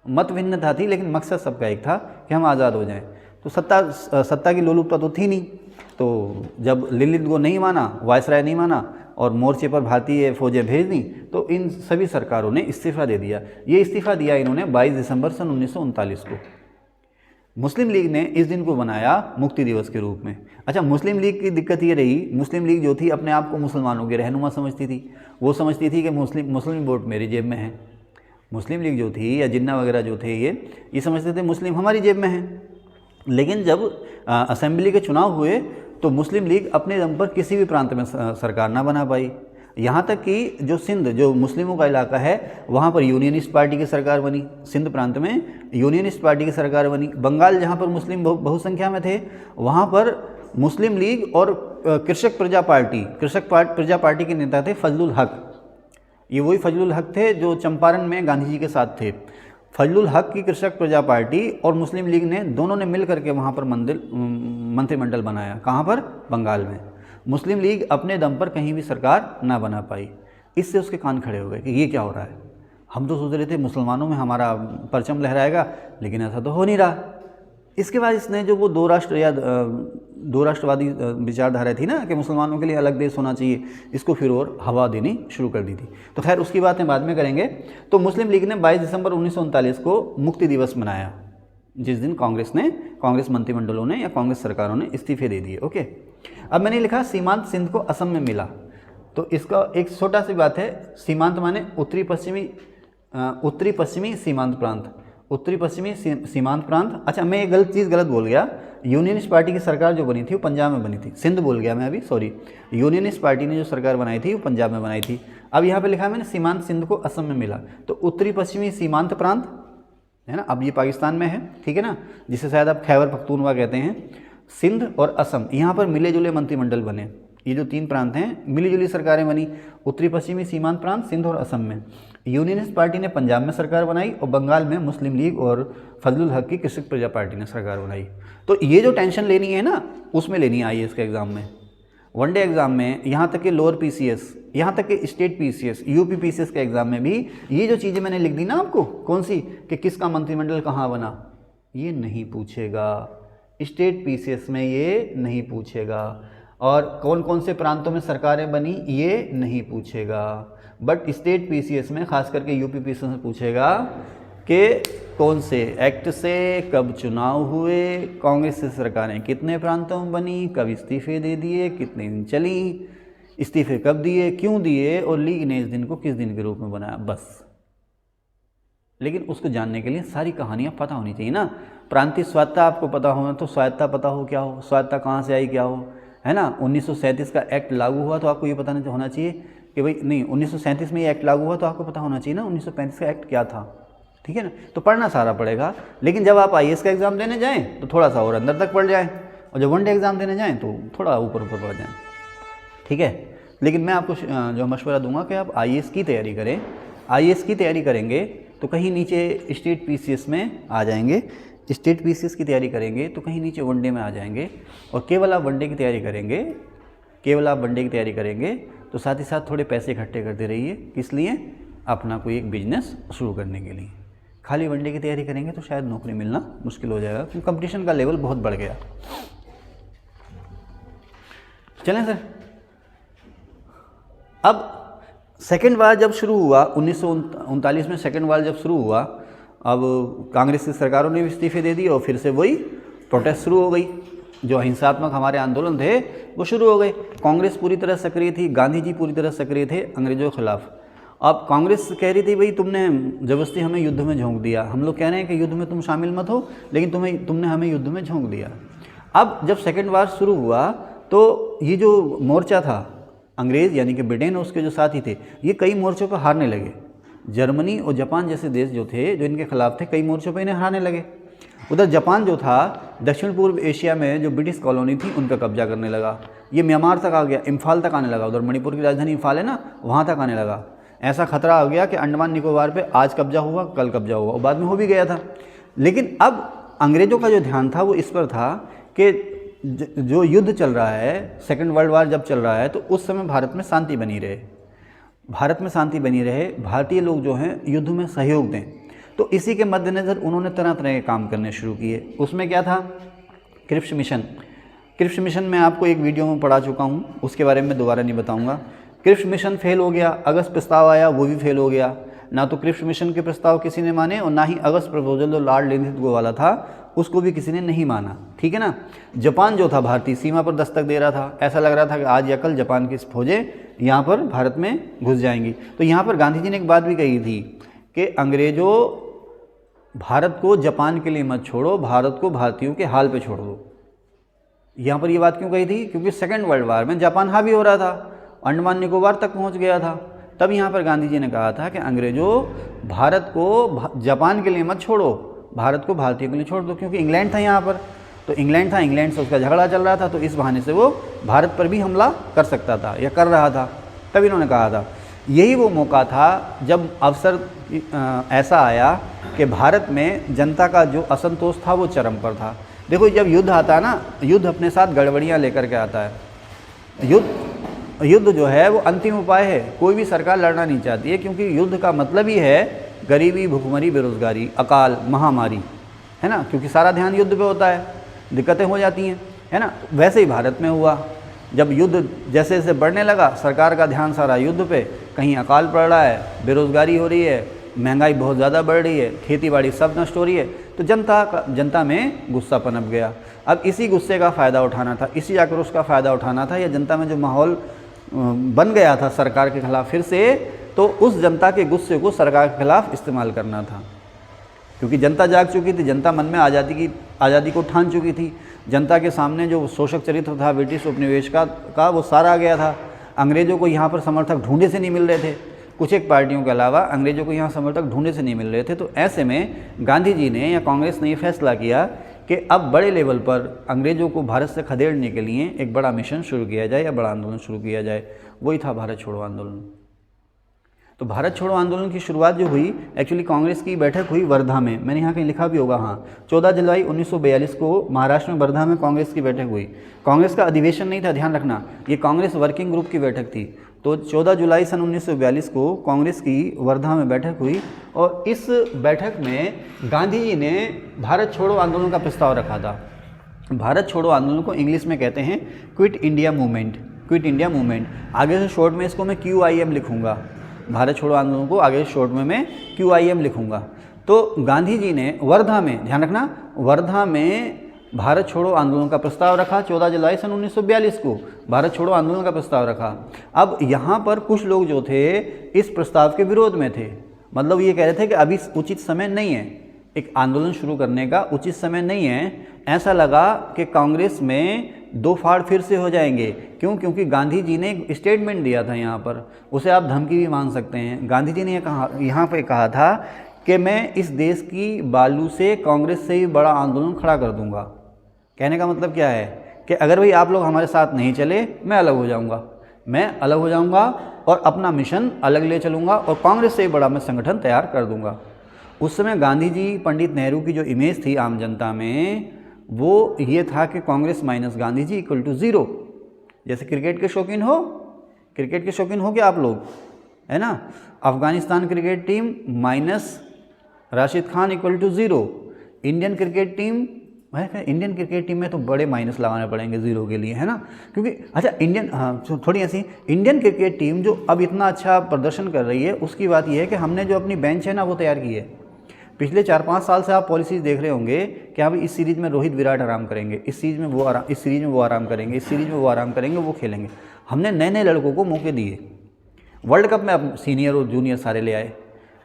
मत भिन्नता थी, लेकिन मकसद सबका एक था कि हम आज़ाद हो जाएं। तो सत्ता की लोलुपता तो थी नहीं। तो जब लिनलिथगो नहीं माना, वायसराय नहीं माना और मोर्चे पर भारतीय फौजें भेज दी, तो इन सभी सरकारों ने इस्तीफा दे दिया। ये इस्तीफा दिया इन्होंने 22 दिसंबर सन 1939 को। मुस्लिम लीग ने इस दिन को बनाया मुक्ति दिवस के रूप में। अच्छा, मुस्लिम लीग की दिक्कत ये रही, मुस्लिम लीग जो थी अपने आप को मुसलमानों की रहनुमा समझती थी। वो समझती थी कि मुस्लिम वोट मेरी जेब में है। मुस्लिम लीग जो थी या जिन्ना वगैरह जो थे ये समझते थे मुस्लिम हमारी जेब में है। लेकिन जब असेंबली के चुनाव हुए तो मुस्लिम लीग अपने दम पर किसी भी प्रांत में सरकार ना बना पाई। यहाँ तक कि जो सिंध, जो मुस्लिमों का इलाका है, वहाँ पर यूनियनिस्ट पार्टी की सरकार बनी। सिंध प्रांत में यूनियनिस्ट पार्टी की सरकार बनी। बंगाल, जहाँ पर मुस्लिम बहुसंख्या में थे, वहाँ पर मुस्लिम लीग और कृषक प्रजा पार्टी के नेता थे फजलुल हक। ये वही फजलुल हक थे जो चंपारण में गांधी जी के साथ थे। फजलुल हक की कृषक प्रजा पार्टी और मुस्लिम लीग ने दोनों ने मिल करके वहाँ पर मंत्रिमंडल बनाया। कहाँ पर? बंगाल में। मुस्लिम लीग अपने दम पर कहीं भी सरकार ना बना पाई। इससे उसके कान खड़े हो गए कि ये क्या हो रहा है। हम तो सोच रहे थे मुसलमानों में हमारा परचम लहराएगा, लेकिन ऐसा तो हो नहीं रहा। इसके बाद इसने जो वो दो राष्ट्रवादी विचारधारा थी ना कि मुसलमानों के लिए अलग देश होना चाहिए, इसको फिर और हवा देनी शुरू कर दी थी। तो खैर उसकी बातें बाद में करेंगे। तो मुस्लिम लीग ने 22 दिसंबर 1939 को मुक्ति दिवस मनाया, जिस दिन कांग्रेस मंत्रिमंडलों ने या कांग्रेस सरकारों ने इस्तीफे दे दिए। ओके, अब मैंने लिखा सीमांत सिंध को असम में मिला। तो इसका एक छोटा सी बात है, सीमांत माने उत्तरी पश्चिमी सीमांत प्रांत, उत्तरी पश्चिमी सीमांत प्रांत। अच्छा, मैं एक गलत बोल गया। यूनियनिस्ट पार्टी की सरकार जो बनी थी वो पंजाब में बनी थी, सिंध बोल गया मैं अभी, सॉरी। यूनियनिस्ट पार्टी ने जो सरकार बनाई थी वो पंजाब में बनाई थी। अब यहाँ पे लिखा है मैंने सीमांत सिंध को असम में मिला, तो उत्तरी पश्चिमी सीमांत प्रांत है ना, अब ये पाकिस्तान में है, ठीक है ना, जिसे शायद आप खैबर पख्तूनवा कहते हैं। सिंध और असम, यहाँ पर मिले जुले मंत्रिमंडल बने। ये जो तीन प्रांत हैं, मिली जुली सरकारें बनी उत्तरी पश्चिमी सीमांत प्रांत, सिंध और असम में। यूनियनिस्ट पार्टी ने पंजाब में सरकार बनाई और बंगाल में मुस्लिम लीग और फजलुल हक की कृषक प्रजा पार्टी ने सरकार बनाई। तो ये जो टेंशन लेनी है ना, उसमें लेनी आई है इसके एग्ज़ाम में, वनडे एग्ज़ाम में, यहाँ तक कि लोअर पीसीएस, यहाँ तक कि स्टेट पीसीएस, यूपी पीसीएस के एग्ज़ाम में भी ये जो चीज़ें मैंने लिख दी ना आपको, कौन सी, कि किसका मंत्रिमंडल कहाँ बना, ये नहीं पूछेगा। स्टेट पीसीएस में ये नहीं पूछेगा। और कौन कौन से प्रांतों में सरकारें बनी, ये नहीं पूछेगा। बट स्टेट पीसीएस में, खास करके यूपी पीसीएस में पूछेगा कि कौन से एक्ट से कब चुनाव हुए, कांग्रेस से सरकारें कितने प्रांतों में बनी, कब इस्तीफे दे दिए, कितने दिन चली, इस्तीफे कब दिए, क्यों दिए, और लीग ने इस दिन को किस दिन के रूप में बनाया, बस। लेकिन उसको जानने के लिए सारी कहानियाँ पता होनी चाहिए ना। प्रांतीय स्वायत्ता आपको पता होना, तो स्वायत्ता पता हो क्या हो, स्वायत्ता कहाँ से आई क्या हो, है ना। 1937 का एक्ट लागू हुआ तो आपको ये पता नहीं होना चाहिए कि भाई नहीं 1937 में ये एक्ट लागू हुआ तो आपको पता होना चाहिए ना 1935 का एक्ट क्या था, ठीक है ना। तो पढ़ना सारा पड़ेगा। लेकिन जब आप आईएएस का एग्ज़ाम देने जाएँ तो थोड़ा सा और अंदर तक पढ़ जाएँ, और जब वनडे एग्ज़ाम देने जाएँ तो थोड़ा ऊपर पढ़ जाएँ, ठीक है। लेकिन मैं आपको जो मशवरा दूंगा कि आप आईएएस की तैयारी करें। आईएएस की तैयारी करेंगे तो कहीं नीचे स्टेट पीसीएस में आ जाएंगे, स्टेट पीसीएस की तैयारी करेंगे तो कहीं नीचे वनडे में आ जाएंगे। और केवल आप वनडे की तैयारी करेंगे, तो साथ ही साथ थोड़े पैसे इकट्ठे करते रहिए। किस लिए? अपना कोई एक बिजनेस शुरू करने के लिए। खाली वनडे की तैयारी करेंगे तो शायद नौकरी मिलना मुश्किल हो जाएगा, क्योंकि कंपटीशन का लेवल बहुत बढ़ गया। चलें सर, अब सेकेंड वार जब शुरू हुआ 1939 में, सेकेंड वार जब शुरू हुआ, अब कांग्रेस की सरकारों ने भी इस्तीफे दे दिए और फिर से वही प्रोटेस्ट शुरू हो गई। जो अहिंसात्मक हमारे आंदोलन थे वो शुरू हो गए। कांग्रेस पूरी तरह सक्रिय थी, गांधी जी पूरी तरह सक्रिय थे अंग्रेज़ों के खिलाफ। अब कांग्रेस कह रही थी भाई तुमने ज़बरदस्ती हमें युद्ध में झोंक दिया, हम लोग कह रहे हैं कि युद्ध में तुम शामिल मत हो, लेकिन तुमने हमें युद्ध में झोंक दिया। अब जब सेकेंड वार शुरू हुआ तो ये जो मोर्चा था, अंग्रेज़ यानी कि ब्रिटेन और उसके जो साथी थे, ये कई मोर्चों पर हारने लगे। जर्मनी और जापान जैसे देश जो थे, जो इनके खिलाफ थे, कई मोर्चों पर इन्हें हारने लगे। उधर जापान जो था, दक्षिण पूर्व एशिया में जो ब्रिटिश कॉलोनी थी उन पर कब्जा करने लगा। ये म्यांमार तक आ गया, इम्फाल तक आने लगा। उधर मणिपुर की राजधानी इम्फाल है ना, वहाँ तक आने लगा। ऐसा खतरा आ गया कि अंडमान निकोबार पे आज कब्जा हुआ, कल कब्जा हुआ, और बाद में हो भी गया था। लेकिन अब अंग्रेज़ों का जो ध्यान था वो इस पर था कि जो युद्ध चल रहा है, सेकेंड वर्ल्ड वार जब चल रहा है, तो उस समय भारत में शांति बनी रहे, भारतीय लोग जो हैं युद्ध में सहयोग दें। तो इसी के मद्देनज़र उन्होंने तरह तरह के काम करने शुरू किए। उसमें क्या था? क्रिप्स मिशन मैं आपको एक वीडियो में पढ़ा चुका हूँ, उसके बारे में दोबारा नहीं बताऊँगा। क्रिप्स मिशन फेल हो गया, अगस्त प्रस्ताव आया वो भी फेल हो गया। ना तो क्रिप्स मिशन के प्रस्ताव किसी ने माने और ना ही अगस्त प्रपोजल जो लॉर्ड लिंथिगो वाला था उसको भी किसी ने नहीं माना, ठीक है ना। जापान जो था भारतीय सीमा पर दस्तक दे रहा था, ऐसा लग रहा था कि आज या कल जापान की फौजें यहाँ पर भारत में घुस जाएंगी। तो यहाँ पर गांधी जी ने एक बात भी कही थी कि अंग्रेज़ों भारत को जापान के लिए मत छोड़ो, भारत को भारतीयों के हाल पे छोड़ दो। यहाँ पर ये बात क्यों कही थी? क्योंकि सेकेंड वर्ल्ड वार में जापान हावी हो रहा था, अंडमान निकोबार तक पहुँच गया था। तब यहाँ पर गांधी जी ने कहा था कि अंग्रेज़ों भारत को जापान के लिए मत छोड़ो, भारत को भारतीयों के लिए छोड़ दो, क्योंकि इंग्लैंड था यहाँ पर। तो इंग्लैंड था, इंग्लैंड से उसका झगड़ा चल रहा था, तो इस बहाने से वो भारत पर भी हमला कर सकता था या कर रहा था। तब इन्होंने कहा था। यही वो मौका था जब अवसर ऐसा आया कि भारत में जनता का जो असंतोष था वो चरम पर था। देखो, जब युद्ध आता है ना, युद्ध अपने साथ गड़बड़ियाँ लेकर के आता है। युद्ध जो है वो अंतिम उपाय है। कोई भी सरकार लड़ना नहीं चाहती है, क्योंकि युद्ध का मतलब ही है गरीबी, भुखमरी, बेरोजगारी, अकाल, महामारी, है ना। क्योंकि सारा ध्यान युद्ध पे होता है, दिक्कतें हो जाती हैं, है ना। वैसे ही भारत में हुआ, जब युद्ध जैसे जैसे बढ़ने लगा, सरकार का ध्यान सारा युद्ध पे, कहीं अकाल पड़ रहा है, बेरोजगारी हो रही है, महंगाई बहुत ज़्यादा बढ़ रही है, खेती बाड़ी सब नष्ट हो रही है, तो जनता में गुस्सा पनप गया। अब इसी गुस्से का फ़ायदा उठाना था, इसी आक्रोश का फ़ायदा उठाना था, या जनता में जो माहौल बन गया था सरकार के खिलाफ फिर से, तो उस जनता के गुस्से को सरकार के खिलाफ इस्तेमाल करना था। क्योंकि जनता जाग चुकी थी, जनता मन में आज़ादी को ठान चुकी थी। जनता के सामने जो शोषक चरित्र था ब्रिटिश उपनिवेश का वो सारा आ गया था। अंग्रेज़ों को यहाँ पर समर्थक ढूंढे से नहीं मिल रहे थे, कुछ एक पार्टियों के अलावा अंग्रेज़ों को यहाँ समर्थक ढूंढे से नहीं मिल रहे थे। तो ऐसे में गांधी जी ने या कांग्रेस ने ये फैसला किया कि अब बड़े लेवल पर अंग्रेज़ों को भारत से खदेड़ने के लिए एक बड़ा मिशन शुरू किया जाए या बड़ा आंदोलन शुरू किया जाए। वही था भारत छोड़ो आंदोलन। तो भारत छोड़ो आंदोलन की शुरुआत जो हुई, एक्चुअली कांग्रेस की बैठक हुई वर्धा में। मैंने यहाँ कहीं लिखा भी होगा, हाँ, 14 जुलाई 1942 को महाराष्ट्र में वर्धा में कांग्रेस की बैठक हुई। कांग्रेस का अधिवेशन नहीं था, ध्यान रखना, ये कांग्रेस वर्किंग ग्रुप की बैठक थी। तो 14 जुलाई सन 1942 को कांग्रेस की वर्धा में बैठक हुई, और इस बैठक में गांधी जी ने भारत छोड़ो आंदोलन का प्रस्ताव रखा था। भारत छोड़ो आंदोलन को इंग्लिश में कहते हैं quit India movement. Quit India movement, आगे से शॉर्ट में इसको मैं QIM लिखूँगा। भारत छोड़ो आंदोलन को आगे शॉर्ट में मैं QIM लिखूँगा। तो गांधी जी ने वर्धा में, ध्यान रखना, वर्धा में भारत छोड़ो आंदोलन का प्रस्ताव रखा। 14 जुलाई सन 1942 को भारत छोड़ो आंदोलन का प्रस्ताव रखा। अब यहाँ पर कुछ लोग जो थे इस प्रस्ताव के विरोध में थे, मतलब ये कह रहे थे कि अभी उचित समय नहीं है, एक आंदोलन शुरू करने का उचित समय नहीं है। ऐसा लगा कि कांग्रेस में दो फाड़ फिर से हो जाएंगे। क्यों? क्योंकि गांधी जी ने एक स्टेटमेंट दिया था यहाँ पर, उसे आप धमकी भी मान सकते हैं। गांधी जी ने यहाँ पे कहा था कि मैं इस देश की बालू से कांग्रेस से ही बड़ा आंदोलन खड़ा कर दूंगा। कहने का मतलब क्या है कि अगर भाई आप लोग हमारे साथ नहीं चले, मैं अलग हो जाऊंगा और अपना मिशन अलग ले चलूँगा और कांग्रेस से ही बड़ा मैं संगठन तैयार कर दूंगा। उस समय गांधी जी, पंडित नेहरू की जो इमेज थी आम जनता में, वो ये था कि Congress minus Gandhi ji equal to 0। जैसे क्रिकेट के शौकीन हो क्या आप लोग, है ना। Afghanistan cricket team minus Rashid Khan equal to 0। Indian cricket team में तो बड़े माइनस लगाने पड़ेंगे 0 के लिए, है ना। क्योंकि अच्छा थोड़ी ऐसी इंडियन क्रिकेट टीम जो अब इतना अच्छा प्रदर्शन कर रही है, उसकी बात यह है कि हमने जो अपनी बेंच है ना वो तैयार की है। पिछले 4-5 साल से आप पॉलिसीज़ देख रहे होंगे कि हाँ भाई इस सीरीज़ में रोहित विराट आराम करेंगे, इस सीरीज़ में वो आराम करेंगे, वो खेलेंगे। हमने नए नए लड़कों को मौके दिए। वर्ल्ड कप में अब सीनियर और जूनियर सारे ले आए।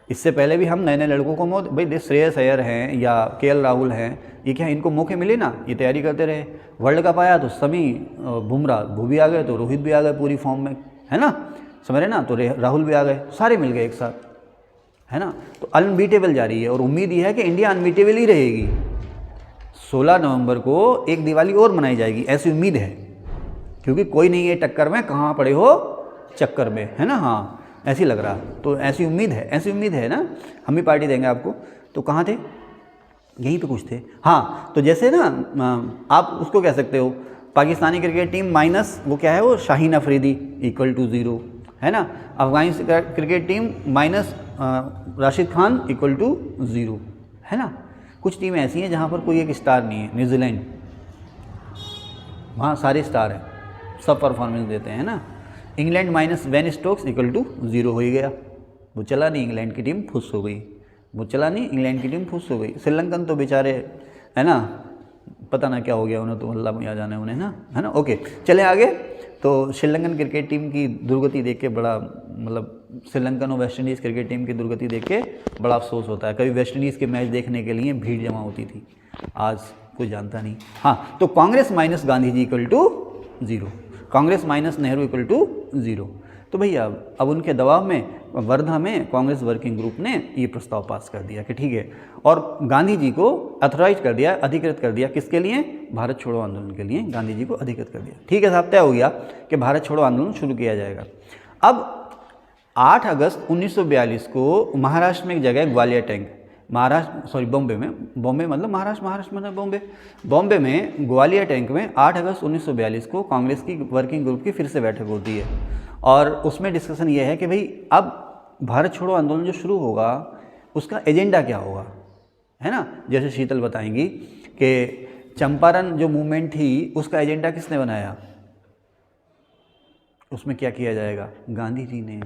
इससे पहले भी हम नए नए लड़कों को भाई श्रेयस अय्यर हैं या KL राहुल हैं, ये क्या इनको मौके मिले ना, ये तैयारी करते रहे। वर्ल्ड कप आया तो समी बुमराह, वो भी आ गए, तो रोहित भी आ गए पूरी फॉर्म में, है ना, समझ रहे ना। तो राहुल भी आ गए, सारे मिल गए एक साथ, है ना। तो अनबीटेबल जा रही है और उम्मीद ये है कि इंडिया अनबीटेबल ही रहेगी। 16 नवंबर को एक दिवाली और मनाई जाएगी, ऐसी उम्मीद है, क्योंकि कोई नहीं है टक्कर में, कहाँ पड़े हो चक्कर में, है ना। हाँ, ऐसी लग रहा, तो ऐसी उम्मीद है ना, हम भी पार्टी देंगे आपको। तो कहाँ थे, यहीं पे कुछ थे, हाँ। तो जैसे ना आप उसको कह सकते हो पाकिस्तानी क्रिकेट टीम माइनस वो क्या है, वो शाहीन अफरीदी इक्वल टू 0, है ना। Afghanistan cricket team minus Rashid Khan equal to 0, है ना। कुछ टीमें ऐसी हैं जहाँ पर कोई एक स्टार नहीं है। न्यूजीलैंड, वहाँ सारे स्टार हैं, सब परफॉर्मेंस देते हैं ना। England minus Ben Stokes equal to 0 हो ही गया, वो चला नहीं, इंग्लैंड की टीम फुस हो गई। श्रीलंकन तो बेचारे है ना, पता ना क्या हो गया उन्हें, तो अल्लाह याद जाने उन्हें ना, है ना। ओके, चले आगे। तो श्रीलंकन क्रिकेट टीम की दुर्गति देख के बड़ा, मतलब श्रीलंकन और वेस्ट इंडीज़ क्रिकेट टीम की दुर्गति देख के बड़ा अफसोस होता है। कभी वेस्ट इंडीज़ के मैच देखने के लिए भीड़ जमा होती थी, आज कोई जानता नहीं। हाँ, तो Congress minus Gandhi ji equal to 0, Congress minus Nehru equal to 0। तो भैया अब उनके दबाव में वर्धा में कांग्रेस वर्किंग ग्रुप ने ये प्रस्ताव पास कर दिया कि ठीक है, और गांधी जी को अथोराइज कर दिया, अधिकृत कर दिया, किसके लिए, भारत छोड़ो आंदोलन के लिए गांधी जी को अधिकृत कर दिया। ठीक है साहब, तय हो गया कि भारत छोड़ो आंदोलन शुरू किया जाएगा। अब 8 अगस्त 1942 को महाराष्ट्र में एक जगह ग्वालियर टैंक, बॉम्बे में, बॉम्बे मतलब महाराष्ट्र, महाराष्ट्र मतलब बॉम्बे, बॉम्बे में ग्वालियर टैंक में 8 अगस्त 1942 को कांग्रेस की वर्किंग ग्रुप की फिर से बैठक होती है, और उसमें डिस्कशन ये है कि भाई अब भारत छोड़ो आंदोलन जो शुरू होगा उसका एजेंडा क्या होगा, है ना। जैसे शीतल बताएंगी कि चंपारण जो मूवमेंट थी उसका एजेंडा किसने बनाया, उसमें क्या किया जाएगा, गांधी जी ने,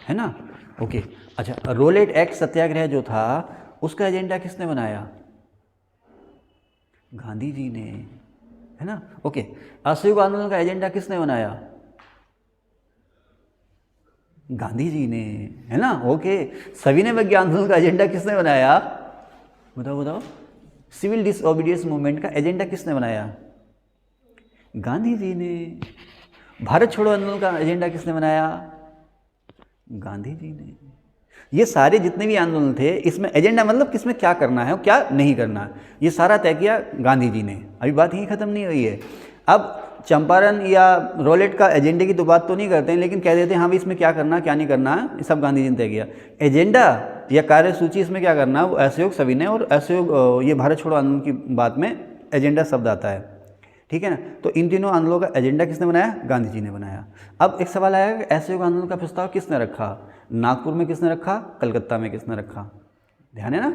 है ना। ओके, अच्छा, रोलेट एक्ट सत्याग्रह जो था उसका एजेंडा किसने बनाया, गांधी जी ने, है ना। ओके, असहयोग आंदोलन का एजेंडा किसने बनाया, गांधी जी ने, है ना। ओके, सविनय अवज्ञा आंदोलन का एजेंडा किसने बनाया, बताओ बताओ। सिविल डिसओबीडियंस मूवमेंट का एजेंडा किसने बनाया, गांधी जी ने। भारत छोड़ो आंदोलन का एजेंडा किसने बनाया, गांधी जी ने। ये सारे जितने भी आंदोलन थे इसमें एजेंडा मतलब किसमें क्या करना है और क्या नहीं करना है, ये सारा तय किया गांधी जी ने। अभी बात यहीं ख़त्म नहीं हुई है। अब चंपारण या रोलेट का एजेंडे की तो बात तो नहीं करते हैं, लेकिन कह देते हैं हाँ भी इसमें क्या करना क्या नहीं करना है, ये सब गांधी जी ने तय किया। एजेंडा या कार्यसूची इसमें क्या करना है, वो असहयोग, सविनय और असहयोग, ये भारत छोड़ो आंदोलन की बात में एजेंडा शब्द आता है, ठीक है ना। तो इन तीनों आंदोलनों का एजेंडा किसने बनाया, गांधी जी ने बनाया। अब एक सवाल आया कि असहयोग आंदोलन का प्रस्ताव किसने रखा, नागपुर में किसने रखा, कलकत्ता में किसने रखा, ध्यान है ना।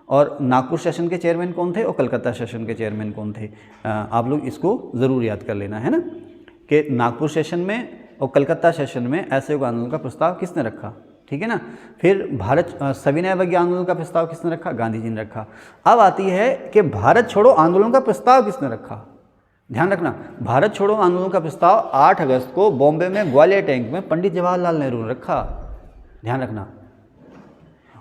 और नागपुर सेशन के चेयरमैन कौन थे और कलकत्ता सेशन के चेयरमैन कौन थे, आप लोग इसको ज़रूर याद कर लेना, है ना, कि नागपुर सेशन में और कलकत्ता सेशन में असहयोग आंदोलन का प्रस्ताव किसने रखा, ठीक है ना। फिर भारत सविनय अवज्ञा आंदोलन का प्रस्ताव किसने रखा, गांधी जी ने रखा। अब आती है कि भारत छोड़ो आंदोलन का प्रस्ताव किसने रखा, ध्यान रखना। भारत छोड़ो आंदोलन का प्रस्ताव 8 अगस्त को बॉम्बे में ग्वालियर टैंक में पंडित जवाहरलाल नेहरू ने रखा, ध्यान रखना।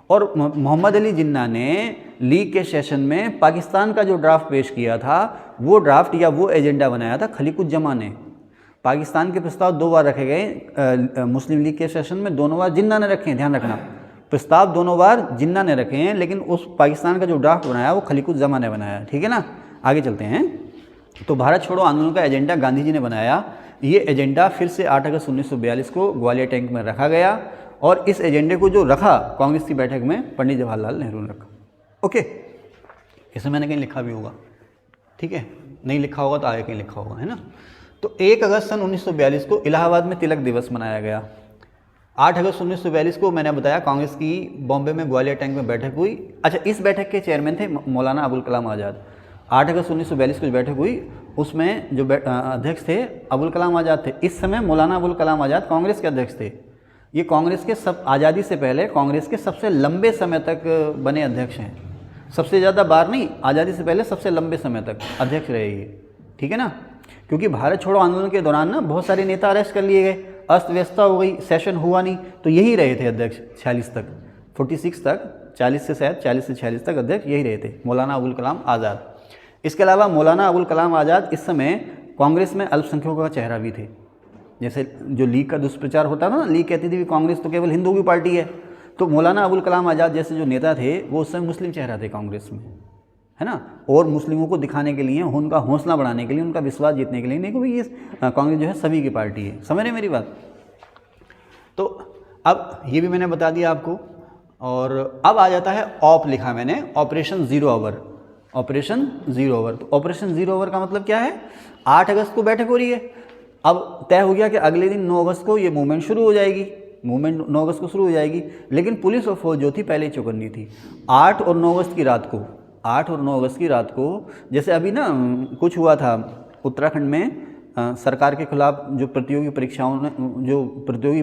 और मोहम्मद अली जिन्ना ने लीग के सेशन में पाकिस्तान का जो ड्राफ्ट पेश किया था, वो ड्राफ्ट या वो एजेंडा बनाया था खलीकुज्जमा ने। पाकिस्तान के प्रस्ताव 2 बार रखे गए मुस्लिम लीग के सेशन में, दोनों बार जिन्ना ने रखे हैं, ध्यान रखना। प्रस्ताव दोनों बार जिन्ना ने रखे हैं, लेकिन उस पाकिस्तान का जो ड्राफ्ट बनाया वो खलीकुज्जमा ने बनाया, ठीक है ना। आगे चलते हैं। तो भारत छोड़ो आंदोलन का एजेंडा गांधी जी ने बनाया। ये एजेंडा फिर से 8 अगस्त 1942 को ग्वालियर टैंक में रखा गया, और इस एजेंडे को जो रखा कांग्रेस की बैठक में पंडित जवाहरलाल नेहरू ने रखा। ओके, इसे मैंने कहीं लिखा भी होगा, ठीक है, नहीं लिखा होगा तो आगे कहीं लिखा होगा, है ना। तो 1 अगस्त सन 1942 को इलाहाबाद में तिलक दिवस मनाया गया। 8 अगस्त 1942 को मैंने बताया कांग्रेस की बॉम्बे में ग्वालियर टैंक में बैठक हुई। अच्छा, इस बैठक के चेयरमैन थे मौलाना अबुल कलाम आज़ाद। 8 अगस्त 1942 को जो बैठक हुई उसमें जो अध्यक्ष थे अबुल कलाम आज़ाद थे। इस समय मौलाना अबुल कलाम आज़ाद कांग्रेस के अध्यक्ष थे। ये कांग्रेस के आज़ादी से पहले कांग्रेस के सबसे लंबे समय तक बने अध्यक्ष हैं। सबसे ज़्यादा बार नहीं, आज़ादी से पहले सबसे लंबे समय तक अध्यक्ष रहे ये, ठीक है ना। क्योंकि भारत छोड़ो आंदोलन के दौरान ना बहुत सारे नेता अरेस्ट कर लिए गए, अस्त व्यवस्था हो गई, सेशन हुआ नहीं, तो यही रहे थे अध्यक्ष 46 तक, 46 तक, 40 से शायद 40 से 46 तक अध्यक्ष यही रहे थे, मौलाना अबुल कलाम आज़ाद। इसके अलावा मौलाना अबुल कलाम आज़ाद इस समय कांग्रेस में अल्पसंख्यकों का चेहरा भी थे। जैसे जो लीग का दुष्प्रचार होता था ना, लीग कहती थी कि कांग्रेस तो केवल हिंदुओं की पार्टी है, तो मौलाना अबुल कलाम आज़ाद जैसे जो नेता थे वो उस समय मुस्लिम चेहरा थे कांग्रेस में, है ना। और मुस्लिमों को दिखाने के लिए, उनका हौसला बढ़ाने के लिए, उनका विश्वास जीतने के लिए, नहीं कि भाई ये कांग्रेस जो है सभी की पार्टी है, समझ रहे मेरी बात। तो अब ये भी मैंने बता दिया आपको। और अब आ जाता है ऑप, लिखा मैंने operation zero hour, operation zero hour. तो ऑपरेशन ज़ीरो आवर का मतलब क्या है, 8 अगस्त को बैठक हो रही है, अब तय हो गया कि अगले दिन 9 अगस्त को ये मूवमेंट शुरू हो जाएगी, मूवमेंट 9 अगस्त को शुरू हो जाएगी, लेकिन पुलिस और फौज जो थी पहले ही चौकन्नी थी। 8 और 9 अगस्त की रात को, 8 और 9 अगस्त की रात को, जैसे अभी ना कुछ हुआ था उत्तराखंड में, सरकार के खिलाफ जो प्रतियोगी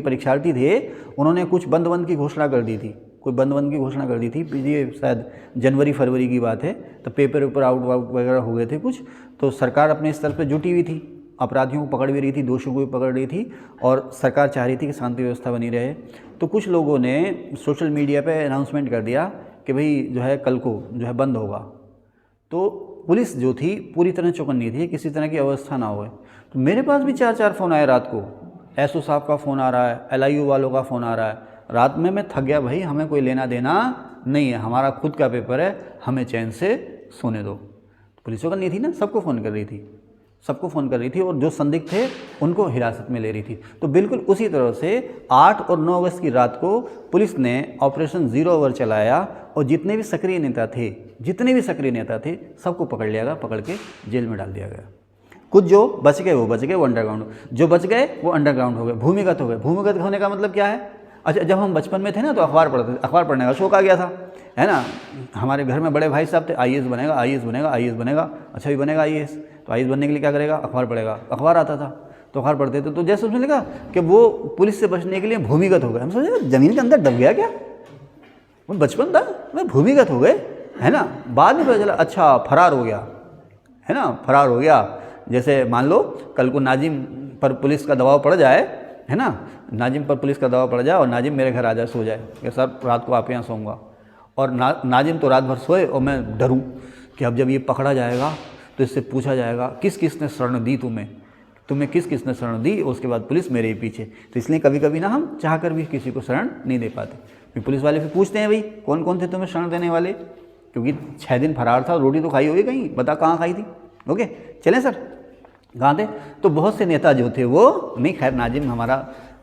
परीक्षार्थी थे उन्होंने कुछ बंद की घोषणा कर दी थी, कोई बंद की घोषणा कर दी थी, ये शायद जनवरी फरवरी की बात है, तो पेपर आउट वगैरह हो गए थे कुछ, तो सरकार अपने स्तर पर जुटी हुई थी, अपराधियों को पकड़ भी रही थी, दोषियों को भी पकड़ रही थी, और सरकार चाह रही थी कि शांति व्यवस्था बनी रहे। तो कुछ लोगों ने सोशल मीडिया पे अनाउंसमेंट कर दिया कि भाई जो है कल को जो है बंद होगा। तो पुलिस जो थी पूरी तरह चौकन्नी थी, किसी तरह की अवस्था ना हो। तो मेरे पास भी 4 फ़ोन आए रात को, एसओ साहब का फ़ोन आ रहा है, LIU वालों का फ़ोन आ रहा है। रात में मैं थक गया, भाई हमें कोई लेना देना नहीं है, हमारा खुद का पेपर है, हमें चैन से सोने दो। पुलिस चौकन्नी थी ना, सबको फ़ोन कर रही थी, सबको फ़ोन कर रही थी, और जो संदिग्ध थे उनको हिरासत में ले रही थी। तो बिल्कुल उसी तरह से 8 और 9 अगस्त की रात को पुलिस ने ऑपरेशन 0 ओवर चलाया, और जितने भी सक्रिय नेता थे सबको पकड़ लिया गया, पकड़ के जेल में डाल दिया गया। कुछ जो बच गए वो बच गए, वो अंडरग्राउंड, जो बच गए वो अंडरग्राउंड हो गए, भूमिगत हो गए। भूमिगत होने का मतलब क्या है? अच्छा, जब हम बचपन में थे ना तो अखबार पढ़ते थे, अखबार पढ़ने का शौक आ गया था, है ना। हमारे घर में बड़े भाई साहब थे, IAS बनेगा, IAS बनेगा, IAS बनेगा, अच्छा भी बनेगा IAS, तो IAS बनने के लिए क्या करेगा? अखबार पढ़ेगा। अखबार आता था तो अखबार पढ़ते थे। तो जैसे उसमें लिखा कि वो पुलिस से बचने के लिए भूमिगत हो गए, हम सोचे ज़मीन के अंदर दब गया क्या? वो बचपन था, मैं भूमिगत हो गए, है ना। बाद में पता चला अच्छा फरार हो गया, है ना, फरार हो गया। जैसे मान लो कल को नाजिम पर पुलिस का दबाव पड़ जाए, है ना, नाजिम पर पुलिस का दबाव पड़ जाए और नाजिम मेरे घर आ जाए, सो जाए कि सर रात को आप यहाँ सोऊंगा, और नाजिम तो रात भर सोए और मैं डरूं कि अब जब ये पकड़ा जाएगा तो इससे पूछा जाएगा किस किस ने शरण दी तुम्हें किस किस ने शरण दी, और उसके बाद पुलिस मेरे ही पीछे। तो इसलिए कभी कभी ना हम चाहकर भी किसी को शरण नहीं दे पाते, फिर पुलिस वाले फिर पूछते हैं भाई कौन कौन थे तुम्हें शरण देने वाले, क्योंकि 6 दिन फरार था, रोटी तो खाई होगी कहीं, बता कहाँ खाई थी। ओके चलें सर, कहाँ थे? तो बहुत से नेता जो थे वो नहीं, खैर नाजिम हमारा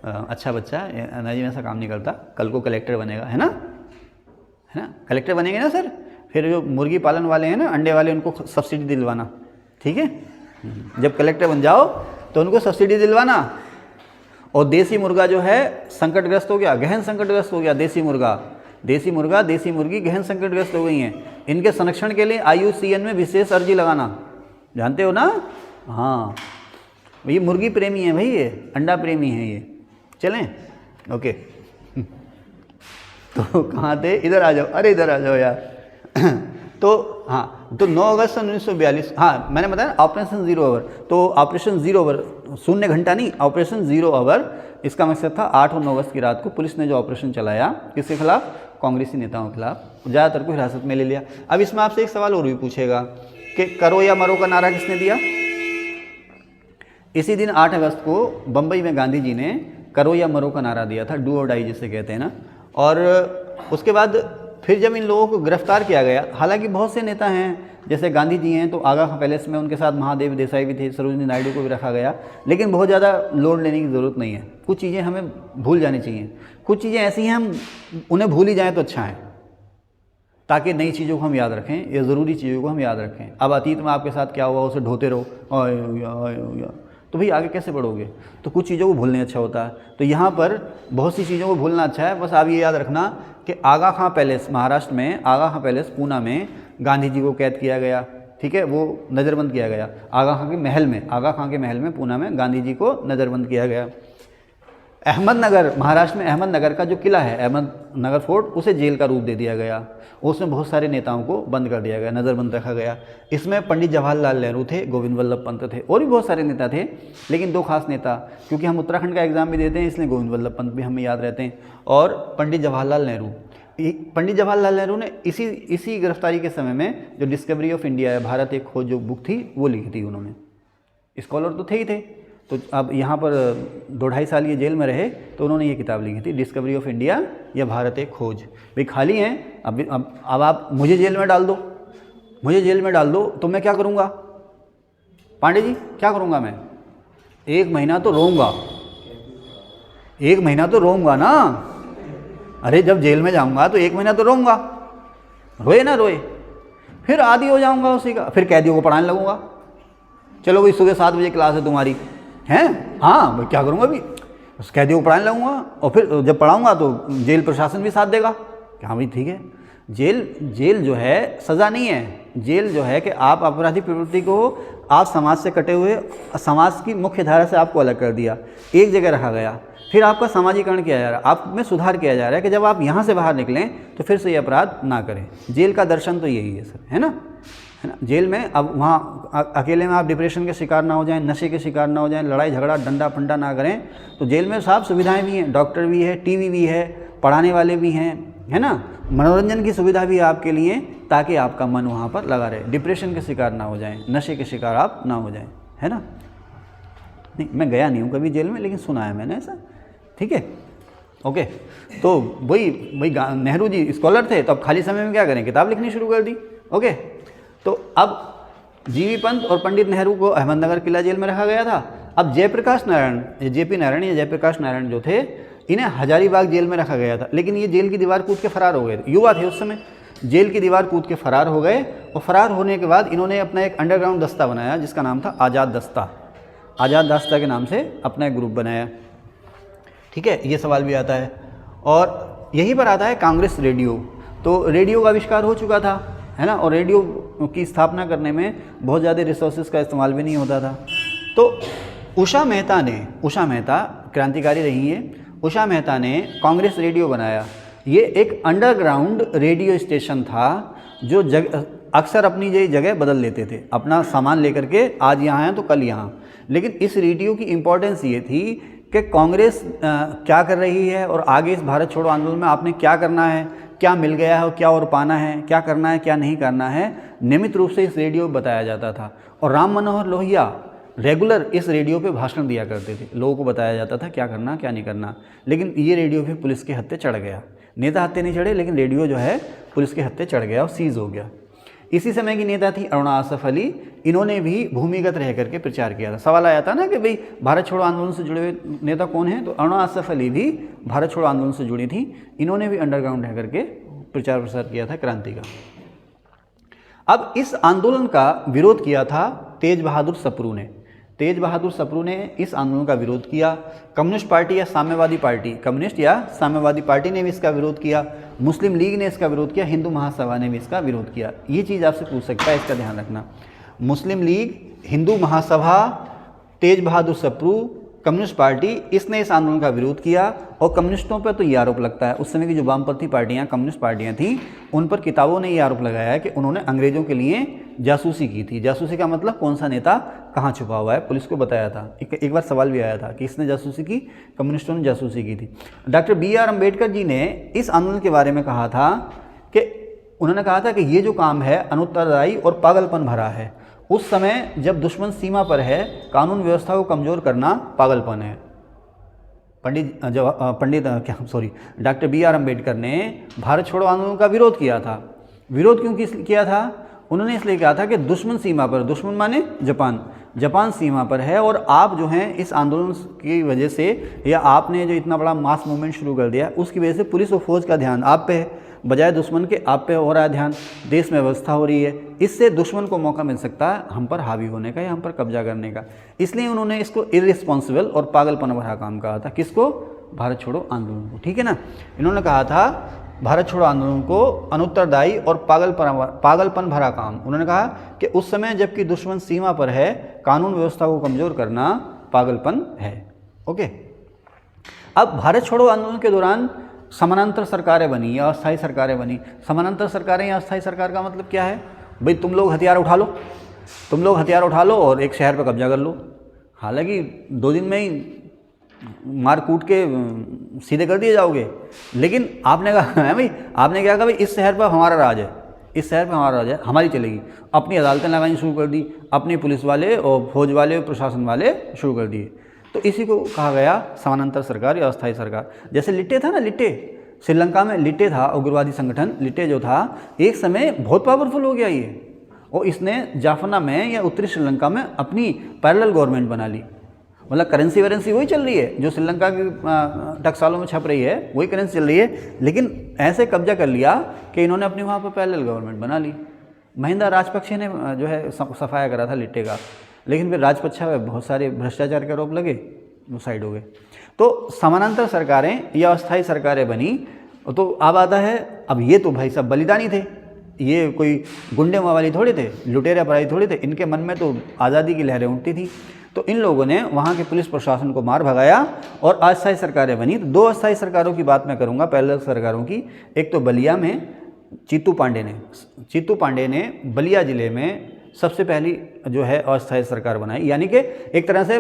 अच्छा बच्चा है, नाजिम ऐसा काम नहीं करता, कल को कलेक्टर बनेगा, है ना, कलेक्टर बनेंगे ना सर। फिर जो मुर्गी पालन वाले हैं ना, अंडे वाले, उनको सब्सिडी दिलवाना, ठीक है, जब कलेक्टर बन जाओ तो उनको सब्सिडी दिलवाना। और देसी मुर्गा जो है संकटग्रस्त हो गया, गहन संकटग्रस्त हो गया, देसी मुर्गा देसी मुर्गी गहन संकटग्रस्त हो गई हैं, इनके संरक्षण के लिए IUCN में विशेष अर्जी लगाना, जानते हो ना। हाँ, ये मुर्गी प्रेमी है भाई, ये अंडा प्रेमी है ये। चलें, ओके। तो कहाँ थे? इधर आ जाओ, अरे इधर आ जाओ यार। तो हाँ, तो 9 अगस्त 1942, हाँ मैंने बताया ऑपरेशन 0 ओवर। तो ऑपरेशन 0 ओवर, शून्य घंटा नहीं, ऑपरेशन 0 ओवर, इसका मकसद था 8 और 9 अगस्त की रात को पुलिस ने जो ऑपरेशन चलाया, किसके खिलाफ? कांग्रेसी नेताओं के खिलाफ, ज़्यादातर को हिरासत में ले लिया। अब इसमें आपसे एक सवाल और भी पूछेगा कि करो या मरो का नारा किसने दिया? इसी दिन 8 अगस्त को बम्बई में गांधी जी ने करो या मरो का नारा दिया था, डू और डाई जिसे कहते हैं ना। और उसके बाद फिर जब इन लोगों को गिरफ्तार किया गया, हालांकि बहुत से नेता हैं, जैसे गांधी जी हैं तो आगा खां पैलेस में उनके साथ महादेव देसाई भी थे, सरोजिनी नायडू को भी रखा गया, लेकिन बहुत ज़्यादा लोड लेने की ज़रूरत नहीं है। कुछ चीज़ें हमें भूल जानी चाहिए, कुछ चीज़ें ऐसी हैं हम उन्हें भूल ही जाएँ तो अच्छा है, ताकि नई चीज़ों को हम याद रखें या ज़रूरी चीज़ों को हम याद रखें। अब अतीत में आपके साथ क्या हुआ उसे ढोते रहो तो भाई आगे कैसे बढ़ोगे? तो कुछ चीज़ों को भूलने अच्छा होता है। तो यहाँ पर बहुत सी चीज़ों को भूलना अच्छा है, बस आप ये याद रखना कि आगा खां पैलेस, महाराष्ट्र में आगा खां पैलेस पूना में गांधी जी को कैद किया गया, ठीक है, वो नज़रबंद किया गया। आगा खां के महल में पूना में गांधी जी को नज़रबंद किया गया। अहमदनगर, महाराष्ट्र में अहमदनगर का जो किला है, अहमदनगर फोर्ट, उसे जेल का रूप दे दिया गया, उसमें बहुत सारे नेताओं को बंद कर दिया गया, नज़रबंद रखा गया। इसमें पंडित जवाहरलाल नेहरू थे, गोविंद वल्लभ पंत थे, और भी बहुत सारे नेता थे, लेकिन 2 खास नेता, क्योंकि हम उत्तराखंड का एग्ज़ाम भी देते हैं इसलिए गोविंद वल्लभ पंत भी हमें याद रहते हैं, और पंडित जवाहरलाल नेहरू ने इसी गिरफ्तारी के समय में जो डिस्कवरी ऑफ इंडिया है, भारत एक खोज जो बुक थी, वो लिखी थी उन्होंने। स्कॉलर तो थे ही थे, तो अब यहाँ पर 2-2.5 साल ये जेल में रहे, तो उन्होंने ये किताब लिखी थी, डिस्कवरी ऑफ इंडिया या भारत एक खोज। भाई खाली हैं, अब आप मुझे जेल में डाल दो तो मैं क्या करूँगा? पांडे जी क्या करूँगा मैं? 1 महीना तो रोऊंगा ना। अरे जब जेल में जाऊँगा तो 1 महीना तो रोऊंगा, रोए ना रोए, फिर आदी हो जाऊँगा उसी का, फिर कैदियों को पढ़ाने लगूँगा। चलो भाई सुबह 7 बजे क्लास है तुम्हारी, हैं? हाँ मैं क्या करूँगा अभी? उस कैदियों को पढ़ाने लगूँगा, और फिर जब पढ़ाऊँगा तो जेल प्रशासन भी साथ देगा कि हाँ भाई ठीक है। जेल जो है सज़ा नहीं है, जेल जो है कि आप अपराधी प्रवृत्ति को, आप समाज से कटे हुए, समाज की मुख्य धारा से आपको अलग कर दिया, एक जगह रखा गया, फिर आपका सामाजिकरण किया जा रहा है, आप में सुधार किया जा रहा है कि जब आप यहाँ से बाहर निकलें तो फिर से ये अपराध ना करें। जेल का दर्शन तो यही है सर, है ना, है ना। जेल में अब वहाँ अकेले में आप डिप्रेशन के शिकार ना हो जाएं, नशे के शिकार ना हो जाएं, लड़ाई झगड़ा डंडा फंडा ना करें। तो जेल में सब सुविधाएं भी हैं, डॉक्टर भी है, टीवी भी है, पढ़ाने वाले भी हैं, है ना, मनोरंजन की सुविधा भी है आपके लिए, ताकि आपका मन वहाँ पर लगा रहे, डिप्रेशन के शिकार ना हो जाएं, नशे के शिकार आप ना हो जाएं, है ना। नहीं, मैं गया नहीं हूँ कभी जेल में, लेकिन सुना है मैंने ऐसा, ठीक है, ओके। तो वही नेहरू जी स्कॉलर थे, तो अब खाली समय में क्या करें, किताब लिखनी शुरू कर दी, ओके। तो अब जीवी पंत और पंडित नेहरू को अहमदनगर किला जेल में रखा गया था। अब जयप्रकाश नारायण, जेपी नारायण या जयप्रकाश नारायण जो थे, इन्हें हजारीबाग जेल में रखा गया था, लेकिन ये जेल की दीवार कूद के फरार हो गए थे, युवा थे उस समय, जेल की दीवार कूद के फरार हो गए। और फरार होने के बाद इन्होंने अपना एक अंडरग्राउंड दस्ता बनाया जिसका नाम था आज़ाद दस्ता। आज़ाद दस्ता के नाम से अपना एक ग्रुप बनाया, ठीक है, ये सवाल भी आता है। और यहीं पर आता है कांग्रेस रेडियो। तो रेडियो का आविष्कार हो चुका था, है ना, और रेडियो की स्थापना करने में बहुत ज़्यादा रिसोर्सेज का इस्तेमाल भी नहीं होता था। तो उषा मेहता क्रांतिकारी रही हैं, उषा मेहता ने कांग्रेस रेडियो बनाया। ये एक अंडरग्राउंड रेडियो स्टेशन था जो अक्सर अपनी जगह बदल लेते थे, अपना सामान लेकर के, आज यहाँ हैं तो कल यहाँ। लेकिन इस रेडियो की इम्पोर्टेंस ये थी कि कांग्रेस क्या कर रही है और आगे इस भारत छोड़ो आंदोलन में आपने क्या करना है, क्या मिल गया है और क्या और पाना है, क्या करना है क्या नहीं करना है, नियमित रूप से इस रेडियो में बताया जाता था। और राम मनोहर लोहिया रेगुलर इस रेडियो पे भाषण दिया करते थे, लोगों को बताया जाता था क्या करना क्या नहीं करना। लेकिन ये रेडियो भी पुलिस के हत्थे चढ़ गया, नेता हत्थे नहीं चढ़े, लेकिन रेडियो जो है पुलिस के हत्थे चढ़ गया और सीज हो गया। इसी समय की नेता थी अरुणा आसफ अली, इन्होंने भी भूमिगत रह करके प्रचार किया था। सवाल आया था ना कि भाई भारत छोड़ो आंदोलन से जुड़े हुए नेता कौन हैं, तो अरुणा आसफ अली भी भारत छोड़ो आंदोलन से जुड़ी थी, इन्होंने भी अंडरग्राउंड रह करके प्रचार प्रसार किया था क्रांति का। अब इस आंदोलन का विरोध किया था तेज बहादुर सप्रू ने। तेज बहादुर सप्रू ने इस आंदोलन का विरोध किया। कम्युनिस्ट पार्टी या साम्यवादी पार्टी, कम्युनिस्ट या साम्यवादी पार्टी ने भी इसका विरोध किया, मुस्लिम लीग ने इसका विरोध किया, हिंदू महासभा ने भी इसका विरोध किया। ये चीज़ आपसे पूछ सकता है, इसका ध्यान रखना। मुस्लिम लीग, हिंदू महासभा, तेज बहादुर सप्रू, कम्युनिस्ट पार्टी, इसने इस आंदोलन का विरोध किया। और कम्युनिस्टों पर तो ये आरोप लगता है, उस समय की जो वामपंथी पार्टियां, कम्युनिस्ट पार्टियां थीं, उन पर किताबों ने ये आरोप लगाया है कि उन्होंने अंग्रेज़ों के लिए जासूसी की थी। जासूसी का मतलब कौन सा नेता कहाँ छुपा हुआ है, पुलिस को बताया था। एक बार सवाल भी आया था कि इसने जासूसी की, कम्युनिस्टों ने जासूसी की थी। डॉक्टर BR अम्बेडकर जी ने इस आंदोलन के बारे में कहा था कि उन्होंने कहा था कि ये जो काम है अनुत्तरदायी और पागलपन भरा है। उस समय जब दुश्मन सीमा पर है, कानून व्यवस्था को कमज़ोर करना पागलपन है। डॉक्टर BR अम्बेडकर ने भारत छोड़ो आंदोलन का विरोध किया था। विरोध क्यों किया था? उन्होंने इसलिए कहा था कि दुश्मन सीमा पर, दुश्मन माने जापान सीमा पर है, और आप जो हैं इस आंदोलन की वजह से, या आपने जो इतना बड़ा मास मूवमेंट शुरू कर दिया, उसकी वजह से पुलिस और फौज का ध्यान आप पे है, बजाय दुश्मन के आप पे हो रहा है ध्यान। देश में व्यवस्था हो रही है, इससे दुश्मन को मौका मिल सकता है हम पर हावी होने का या हम पर कब्जा करने का। इसलिए उन्होंने इसको इररिस्पॉन्सिबल और पागलपन भरा काम कहा था। किसको? भारत छोड़ो आंदोलन को, ठीक है ना। इन्होंने कहा था भारत छोड़ो आंदोलन को अनुत्तरदायी और पागलपन भरा काम। उन्होंने कहा कि उस समय जबकि दुश्मन सीमा पर है, कानून व्यवस्था को कमज़ोर करना पागलपन है। ओके। अब भारत छोड़ो आंदोलन के दौरान समानांतर सरकारें बनी या अस्थायी सरकारें बनी। समानांतर सरकारें या अस्थायी सरकार का मतलब क्या है? भाई तुम लोग हथियार उठा लो और एक शहर पर कब्जा कर लो। हालांकि 2 दिन में ही मार कूट के सीधे कर दिए जाओगे, लेकिन आपने कहा है भाई, आपने क्या कहा भाई इस शहर पर हमारा राज है, इस शहर पर हमारा राज है, हमारी चलेगी। अपनी अदालतें लगानी शुरू कर दी, अपनी पुलिस वाले और फौज वाले और प्रशासन वाले शुरू कर दिए। तो इसी को कहा गया समानांतर सरकार या अस्थायी सरकार। जैसे लिट्टे था ना, लिट्टे श्रीलंका में लिट्टे था, उग्रवादी संगठन लिट्टे जो था, एक समय बहुत पावरफुल हो गया ये, और इसने जाफना में या उत्तरी श्रीलंका में अपनी पैरेलल गवर्नमेंट बना ली। मतलब करेंसी वरेंसी वही चल रही है जो श्रीलंका की टकसालों में छप रही है, वही करेंसी चल रही है, लेकिन ऐसे कब्जा कर लिया कि इन्होंने अपनी वहाँ पर पैरेलल गवर्नमेंट बना ली। महिंदा राजपक्षे ने जो है सफाया करा था लिट्टे का, लेकिन फिर राजपक्षा में बहुत सारे भ्रष्टाचार के आरोप लगे, वो साइड हो गए। तो समानांतर सरकारें या अस्थायी सरकारें बनी। तो अब आता है, अब ये तो भाई सब बलिदानी थे, ये कोई गुंडे मवाली थोड़े थे, लुटेरे अपराधी थोड़े थे, इनके मन में तो आज़ादी की लहरें उठती थी। तो इन लोगों ने वहाँ के पुलिस प्रशासन को मार भगाया और अस्थायी सरकारें बनी। तो दो अस्थायी सरकारों की बात मैं करूँगा, पैरेलल सरकारों की। एक तो बलिया में चीतू पांडे ने बलिया ज़िले में सबसे पहली जो है अस्थायी सरकार बनाई, यानी कि एक तरह से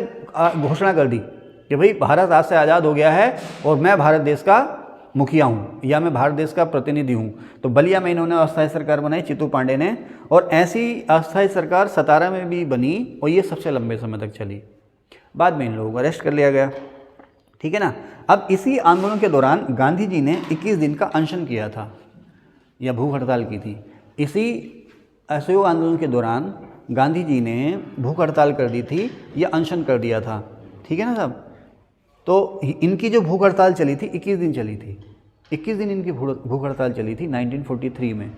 घोषणा कर दी कि भाई भारत आज से आज़ाद हो गया है और मैं भारत देश का मुखिया हूँ या मैं भारत देश का प्रतिनिधि हूँ। तो बलिया में इन्होंने अस्थायी सरकार बनाई चीतू पांडे ने, और ऐसी अस्थायी सरकार सतारा में भी बनी और ये सबसे लंबे समय तक चली। बाद में इन लोगों को अरेस्ट कर लिया गया, ठीक है ना। अब इसी आंदोलन के दौरान गांधी जी ने 21 दिन का अनशन किया था या भूख हड़ताल की थी। इसी असहयोग आंदोलन के दौरान गांधी जी ने भूख हड़ताल कर दी थी या अनशन कर दिया था, ठीक है ना साहब। तो इनकी जो भूख हड़ताल चली थी 21 दिन चली थी, 21 दिन इनकी भूख हड़ताल चली थी 1943 में।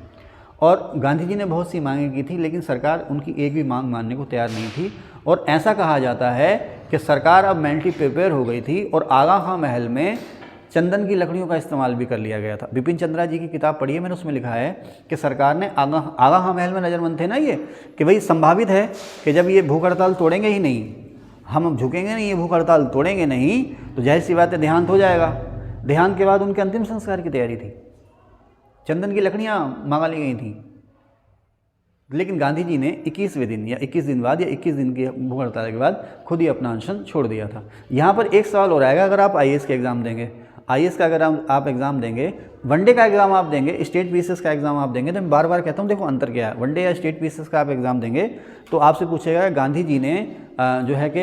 और गांधी जी ने बहुत सी मांगें की थी, लेकिन सरकार उनकी एक भी मांग मानने को तैयार नहीं थी। और ऐसा कहा जाता है कि सरकार अब मेंटली प्रिपेयर हो गई थी और आगा खां महल में चंदन की लकड़ियों का इस्तेमाल भी कर लिया गया था। बिपिन चंद्रा जी की किताब पढ़ी है मैंने, उसमें लिखा है कि सरकार ने आगा खां महल में नज़रमंद थे ना ये, कि भाई संभावित है कि जब ये भूख हड़ताल तोड़ेंगे ही नहीं, हम झुकेंगे नहीं, ये भूख हड़ताल तोड़ेंगे नहीं, तो जाहिर सी बात है देहांत हो जाएगा। देहांत के बाद उनके अंतिम संस्कार की तैयारी थी, चंदन की लकड़ियाँ मंगा ली गई थी। लेकिन गांधी जी ने 21वें दिन या 21 दिन बाद या 21 दिन की भूख हड़ताल के बाद खुद ही अपना अनशन छोड़ दिया था। यहाँ पर एक सवाल और आएगा, अगर आप IAS के एग्ज़ाम देंगे, IAS का अगर आप एग्ज़ाम देंगे, वनडे का एग्ज़ाम आप देंगे, स्टेट पीसीएस का एग्ज़ाम आप देंगे, तो मैं बार बार कहता हूँ देखो अंतर क्या है। वनडे या स्टेट पीसीएस का आप एग्ज़ाम देंगे तो आपसे पूछेगा गांधी जी ने जो है कि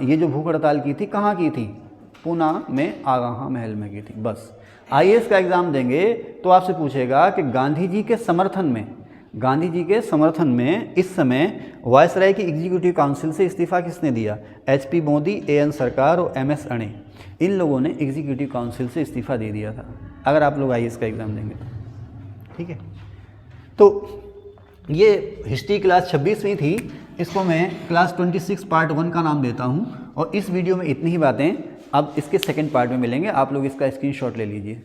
ये जो भूख हड़ताल की थी कहाँ की थी, पूना में आगा खां महल में की थी, बस। IAS का एग्ज़ाम देंगे तो आपसे पूछेगा कि गांधी जी के समर्थन में इस समय वायसराय की एग्जीक्यूटिव काउंसिल से इस्तीफ़ा किसने दिया? HP मोदी, AN सरकार और MS अणे, इन लोगों ने एग्जीक्यूटिव काउंसिल से इस्तीफ़ा दे दिया था, अगर आप लोग IAS का एग्ज़ाम देंगे तो, ठीक है। तो ये हिस्ट्री क्लास 26वीं थी, इसको मैं क्लास 26 पार्ट 1 का नाम देता हूँ। और इस वीडियो में इतनी ही बातें, अब इसके सेकंड पार्ट में मिलेंगे, आप लोग इसका स्क्रीनशॉट ले लीजिए।